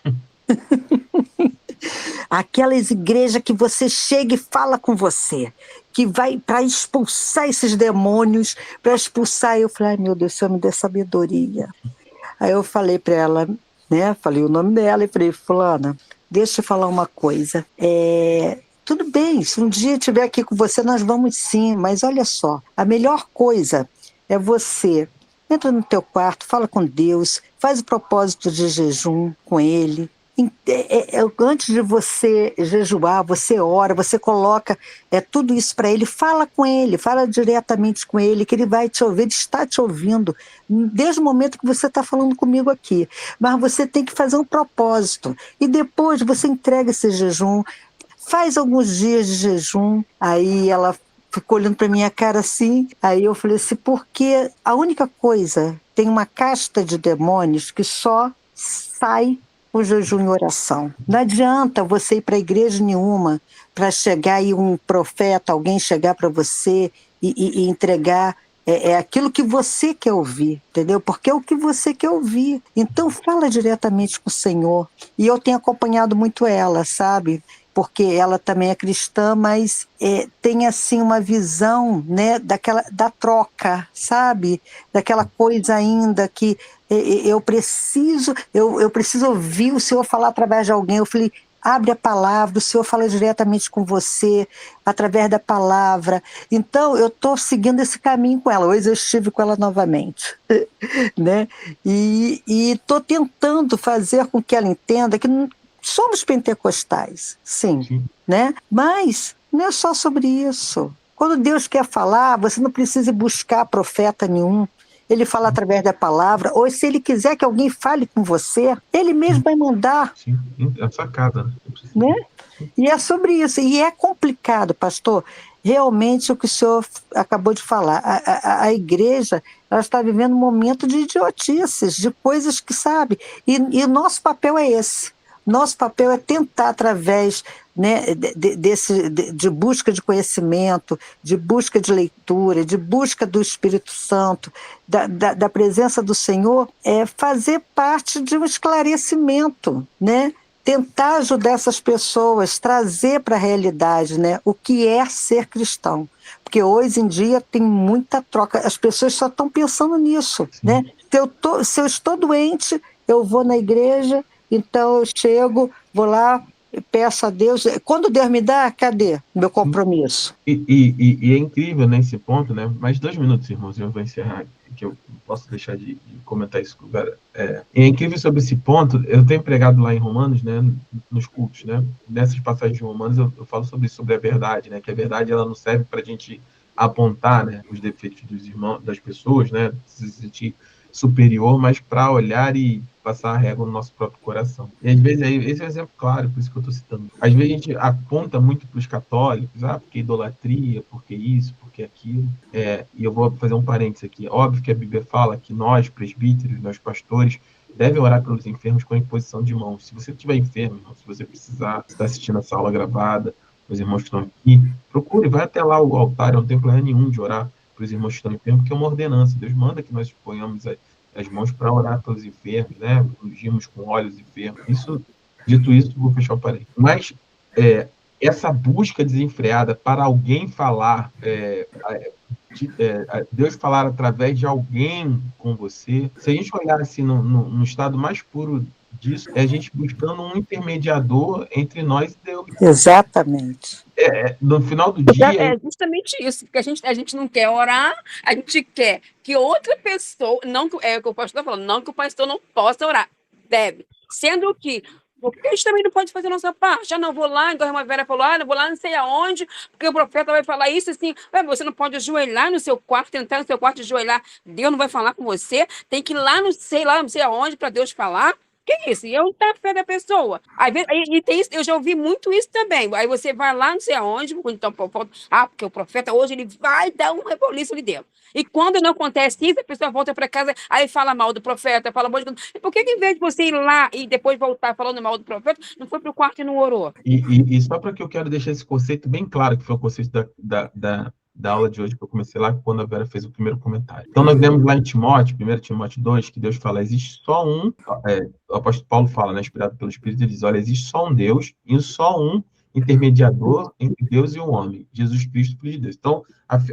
Aquelas igrejas que você chega e fala com você, que vai para expulsar esses demônios, para expulsar. Eu falei: ai, meu Deus, Senhor, me dê sabedoria. Aí eu falei para ela, né, falei o nome dela e falei: fulana, deixa eu falar uma coisa. Tudo bem, se um dia eu estiver aqui com você, nós vamos sim, mas olha só, a melhor coisa é você entra no teu quarto, fala com Deus, faz o propósito de jejum com Ele. Antes de você jejuar, você ora, você coloca tudo isso para ele, fala com ele, fala diretamente com ele, que ele vai te ouvir, ele está te ouvindo, desde o momento que você está falando comigo aqui. Mas você tem que fazer um propósito, e depois você entrega esse jejum, faz alguns dias de jejum. Aí ela ficou olhando para minha cara assim, aí eu falei assim: porque a única coisa, tem uma casta de demônios que só sai o jejum e oração. Não adianta você ir para a igreja nenhuma para chegar aí um profeta, alguém chegar para você e entregar aquilo que você quer ouvir, entendeu? Porque é o que você quer ouvir. Então fala diretamente com o Senhor. E eu tenho acompanhado muito ela, sabe? Porque ela também é cristã, mas tem assim uma visão, né, da troca, sabe? Daquela coisa ainda que eu preciso ouvir o Senhor falar através de alguém. Eu falei: abre a palavra, o Senhor fala diretamente com você, através da palavra. Então, eu estou seguindo esse caminho com ela. Hoje eu estive com ela novamente. Né? E estou tentando fazer com que ela entenda que somos pentecostais, sim. Né? Mas não é só sobre isso. Quando Deus quer falar, você não precisa buscar profeta nenhum. Ele fala através da palavra, ou se ele quiser que alguém fale com você, ele mesmo vai mandar. Sim, é sacada. Né? E é sobre isso. E é complicado, pastor. Realmente o que o senhor acabou de falar. A igreja, ela está vivendo um momento de idiotices, de coisas que sabe. E o nosso papel é esse. Nosso papel é tentar, através, né, de busca de conhecimento, de busca de leitura, de busca do Espírito Santo, da presença do Senhor, fazer parte de um esclarecimento, né? Tentar ajudar essas pessoas, trazer para a realidade, né, o que é ser cristão. Porque hoje em dia tem muita troca, as pessoas só estão pensando nisso. Né? Se eu estou doente, eu vou na igreja. Então eu chego, vou lá, peço a Deus. Quando Deus me dá, cadê meu compromisso? E é incrível nesse ponto, né? Mais 2 minutos, irmãos, eu vou encerrar, que eu não posso deixar de comentar isso. É incrível sobre esse ponto. Eu tenho pregado lá em Romanos, né? Nos cultos, né? Nessas passagens de Romanos eu falo sobre a verdade, né? Que a verdade ela não serve para a gente apontar, né, os defeitos dos irmãos, das pessoas, né? Se sentir superior, mas para olhar e passar a régua no nosso próprio coração. E às vezes, esse é um exemplo claro, por isso que eu estou citando. Às vezes a gente aponta muito para os católicos, porque idolatria, porque isso, porque aquilo. E eu vou fazer um parênteses aqui. Óbvio que a Bíblia fala que nós, presbíteros, nós pastores, devem orar pelos enfermos com imposição de mãos. Se você estiver enfermo, irmão, se você precisar, estar assistindo essa aula gravada, os irmãos que estão aqui, procure, vai até lá o altar, eu não tenho problema nenhum de orar para os irmãos que estão enfermos, porque é uma ordenança. Deus manda que nós ponhamos as mãos para orar pelos enfermos, né? Ungimos com óleos enfermos. Dito isso, vou fechar o parênteses. Mas essa busca desenfreada para alguém falar, Deus falar através de alguém com você, se a gente olhar assim no estado mais puro disso, é a gente buscando um intermediador entre nós e Deus. Exatamente. No final do dia... É justamente isso, porque a gente não quer orar, a gente quer que outra pessoa, não que o pastor está falando, não que o pastor não possa orar, deve, sendo que porque a gente também não pode fazer a nossa parte. Não, vou lá, igual a irmã Vera falou, não vou lá não sei aonde, porque o profeta vai falar isso assim, você não pode ajoelhar no seu quarto, entrar no seu quarto e ajoelhar, Deus não vai falar com você, tem que ir lá, não sei aonde, para Deus falar. Que isso? E eu tá a fé da pessoa. Aí, e tem isso, eu já ouvi muito isso também. Aí você vai lá, não sei aonde, então, porque o profeta hoje ele vai dar um reboliço ali dentro. E quando não acontece isso, a pessoa volta para casa, aí fala mal do profeta, fala mal de... E por que em vez de você ir lá e depois voltar falando mal do profeta, não foi para o quarto e não orou? E só para que eu quero deixar esse conceito bem claro, que foi o conceito da aula de hoje que eu comecei lá, quando a Vera fez o primeiro comentário. Então, nós vemos lá em Timóteo, 1 Timóteo 2, que Deus fala, existe só um, o apóstolo Paulo fala, né, inspirado pelo Espírito, ele diz, olha, existe só um Deus e só um intermediador entre Deus e o homem, Jesus Cristo, Filho de Deus. Então,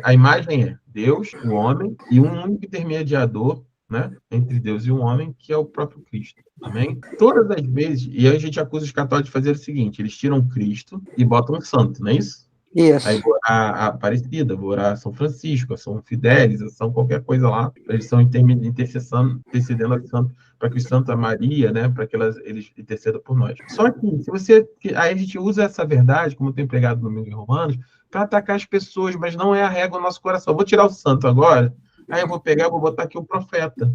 a imagem é Deus, o homem, e um único intermediador, né, entre Deus e o homem, que é o próprio Cristo. Amém? Todas as vezes, e aí a gente acusa os católicos de fazer o seguinte, eles tiram Cristo e botam um santo, não é isso? Isso. Aí vou orar a Aparecida, vou orar a São Francisco, a São Fidélis, a São qualquer coisa lá. Eles estão intercedendo a santo, para que o Santa Maria, né, para que eles intercedam por nós. Só que aí a gente usa essa verdade, como tem pregado no domingo em Romanos, para atacar as pessoas, mas não é a régua do nosso coração. Eu vou tirar o santo agora, aí eu vou botar aqui o profeta.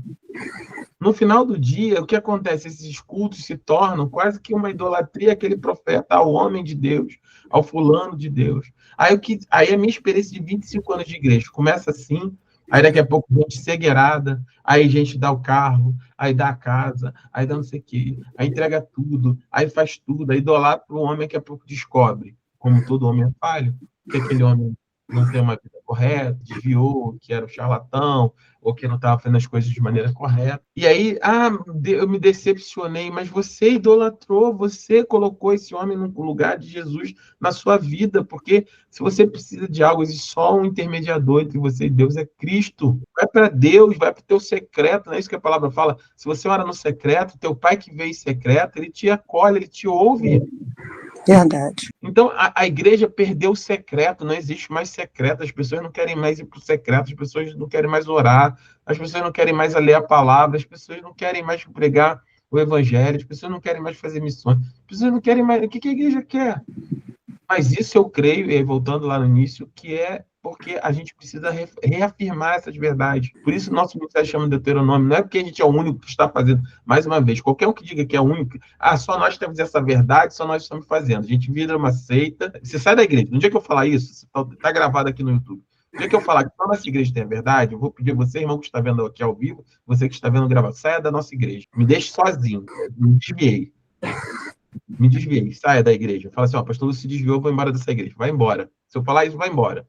No final do dia, o que acontece? Esses cultos se tornam quase que uma idolatria àquele profeta, ao homem de Deus, ao fulano de Deus. Aí a minha experiência de 25 anos de igreja começa assim, aí daqui a pouco gente cegueirada, aí gente dá o carro, aí dá a casa, aí dá não sei o quê, aí entrega tudo, aí faz tudo, aí idolatra o homem, daqui a pouco descobre, como todo homem é falho, que aquele homem não tem uma vida correta, desviou, que era um charlatão, ou que não estava fazendo as coisas de maneira correta. E aí, eu me decepcionei, mas você idolatrou, você colocou esse homem no lugar de Jesus na sua vida, porque se você precisa de algo, existe só um intermediador entre você e Deus, é Cristo. Vai para Deus, vai para o teu secreto, não é isso que a palavra fala? Se você ora no secreto, teu pai que veio em secreto, ele te acolhe, ele te ouve. Verdade. Então, a igreja perdeu o secreto, não existe mais secreto, as pessoas não querem mais ir para o secreto, as pessoas não querem mais orar, as pessoas não querem mais ler a palavra, as pessoas não querem mais pregar o evangelho, as pessoas não querem mais fazer missões, as pessoas não querem mais... O que a igreja quer? Mas isso eu creio, e voltando lá no início, que é porque a gente precisa reafirmar essas verdades. Por isso nosso ministério chama de Deuteronômio. Não é porque a gente é o único que está fazendo. Mais uma vez, qualquer um que diga que é o único, só nós temos essa verdade, só nós estamos fazendo. A gente vira uma seita. Você sai da igreja. No dia que eu falar isso, está gravado aqui no YouTube. No dia que eu falar que só nossa igreja tem a verdade, eu vou pedir a você, irmão, que está vendo aqui ao vivo, você que está vendo gravado, saia da nossa igreja. Me deixe sozinho. Me desviei. Saia da igreja. Fala assim, pastor Lúcio se desviou, vou embora dessa igreja. Vai embora. Se eu falar isso, vai embora.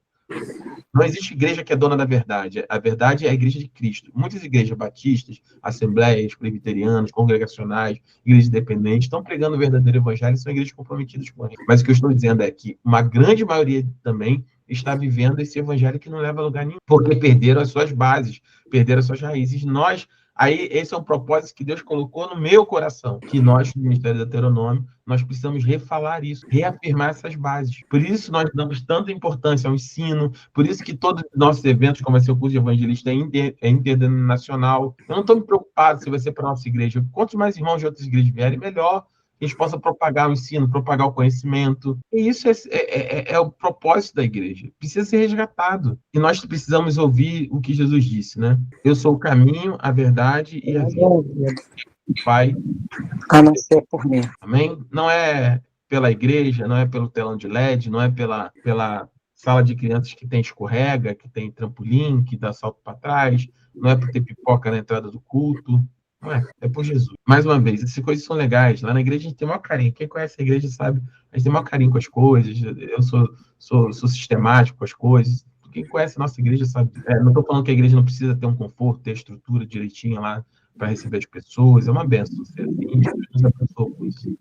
Não existe igreja que é dona da verdade. A verdade é a igreja de Cristo. Muitas igrejas batistas, assembleias, presbiterianas, congregacionais, igrejas independentes, estão pregando o verdadeiro evangelho e são igrejas comprometidas com ele. Mas o que eu estou dizendo é que uma grande maioria também está vivendo esse evangelho que não leva a lugar nenhum, porque perderam as suas bases, perderam as suas raízes. Aí, esse é um propósito que Deus colocou no meu coração, que nós, no Ministério do Deuteronômio, nós precisamos refalar isso, reafirmar essas bases. Por isso nós damos tanta importância ao ensino, por isso que todos os nossos eventos, como vai ser o curso de evangelista, é interdenominacional. Eu não estou me preocupado se vai ser para a nossa igreja. Quanto mais irmãos de outras igrejas vierem, melhor. Que a gente possa propagar o ensino, propagar o conhecimento. E isso é o propósito da igreja. Precisa ser resgatado. E nós precisamos ouvir o que Jesus disse, né? Eu sou o caminho, a verdade e a vida. Pai, A não ser por mim. amém? Não é pela igreja, não é pelo telão de LED, não é pela sala de crianças que tem escorrega, que tem trampolim, que dá salto para trás, não é por ter pipoca na entrada do culto, não é, é por Jesus. Mais uma vez, essas coisas são legais. Lá na igreja a gente tem o maior carinho. Quem conhece a igreja sabe, a gente tem o maior carinho com as coisas. Eu sou sistemático com as coisas. Quem conhece a nossa igreja sabe. Não estou falando que a igreja não precisa ter um conforto, ter a estrutura direitinha lá para receber as pessoas. É uma benção. Você nos abençoou com isso.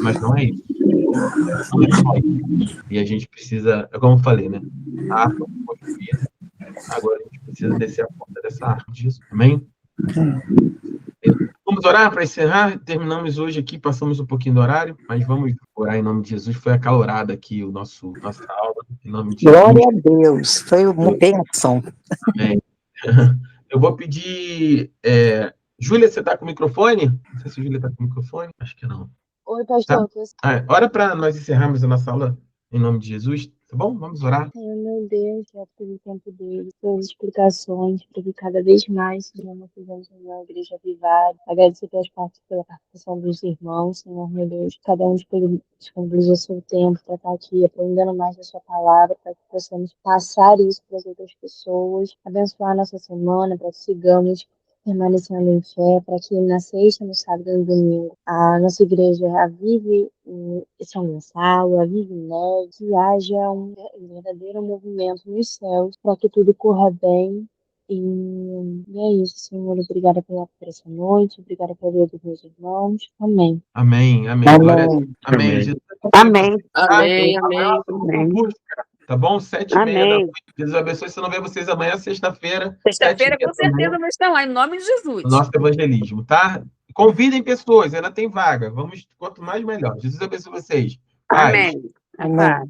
Mas não é isso. Não é só isso. E a gente precisa, é como eu falei, né? A arca foi construída. Agora a gente precisa descer a porta dessa arca disso. Amém? Vamos orar para encerrar. Terminamos hoje aqui, passamos um pouquinho do horário, mas vamos orar em nome de Jesus. Foi acalorada aqui nossa aula, em nome de Jesus. Glória a Deus, foi uma bênção. Amém. Eu vou pedir. Júlia, você está com o microfone? Não sei se a Júlia está com o microfone. Acho que não. Oi, pastor. Ora para nós encerrarmos a nossa aula em nome de Jesus, tá bom? Vamos orar. Senhor, meu Deus, pelo tempo dele, pelas explicações, para que cada vez mais, Senhor, nós fizemos a igreja avivar. Agradecer pela participação dos irmãos, Senhor, meu Deus. Cada um disponibilizou seu tempo para estar aqui aprendendo mais da sua palavra, para que possamos passar isso para as outras pessoas, abençoar a nossa semana, para que sigamos permanecendo em fé, para que na sexta, no sábado e no domingo a nossa igreja avive em São Gonçalo, avive em Neve, que haja um verdadeiro movimento nos céus, para que tudo corra bem. E é isso, Senhor. Obrigada por essa noite, obrigada pela vida dos meus irmãos. Amém. Amém, amém. Amém. Glória a Deus. Amém. Jesus, Amém. Amém, amém. tá bom? 7h30 da noite. Jesus abençoe. Se eu não ver vocês amanhã, sexta-feira. Sexta-feira, com certeza, vai estar lá, em nome de Jesus. O nosso evangelismo, tá? Convidem pessoas, ainda tem vaga. Vamos, quanto mais, melhor. Jesus abençoe vocês. Paz. Amém. Amém.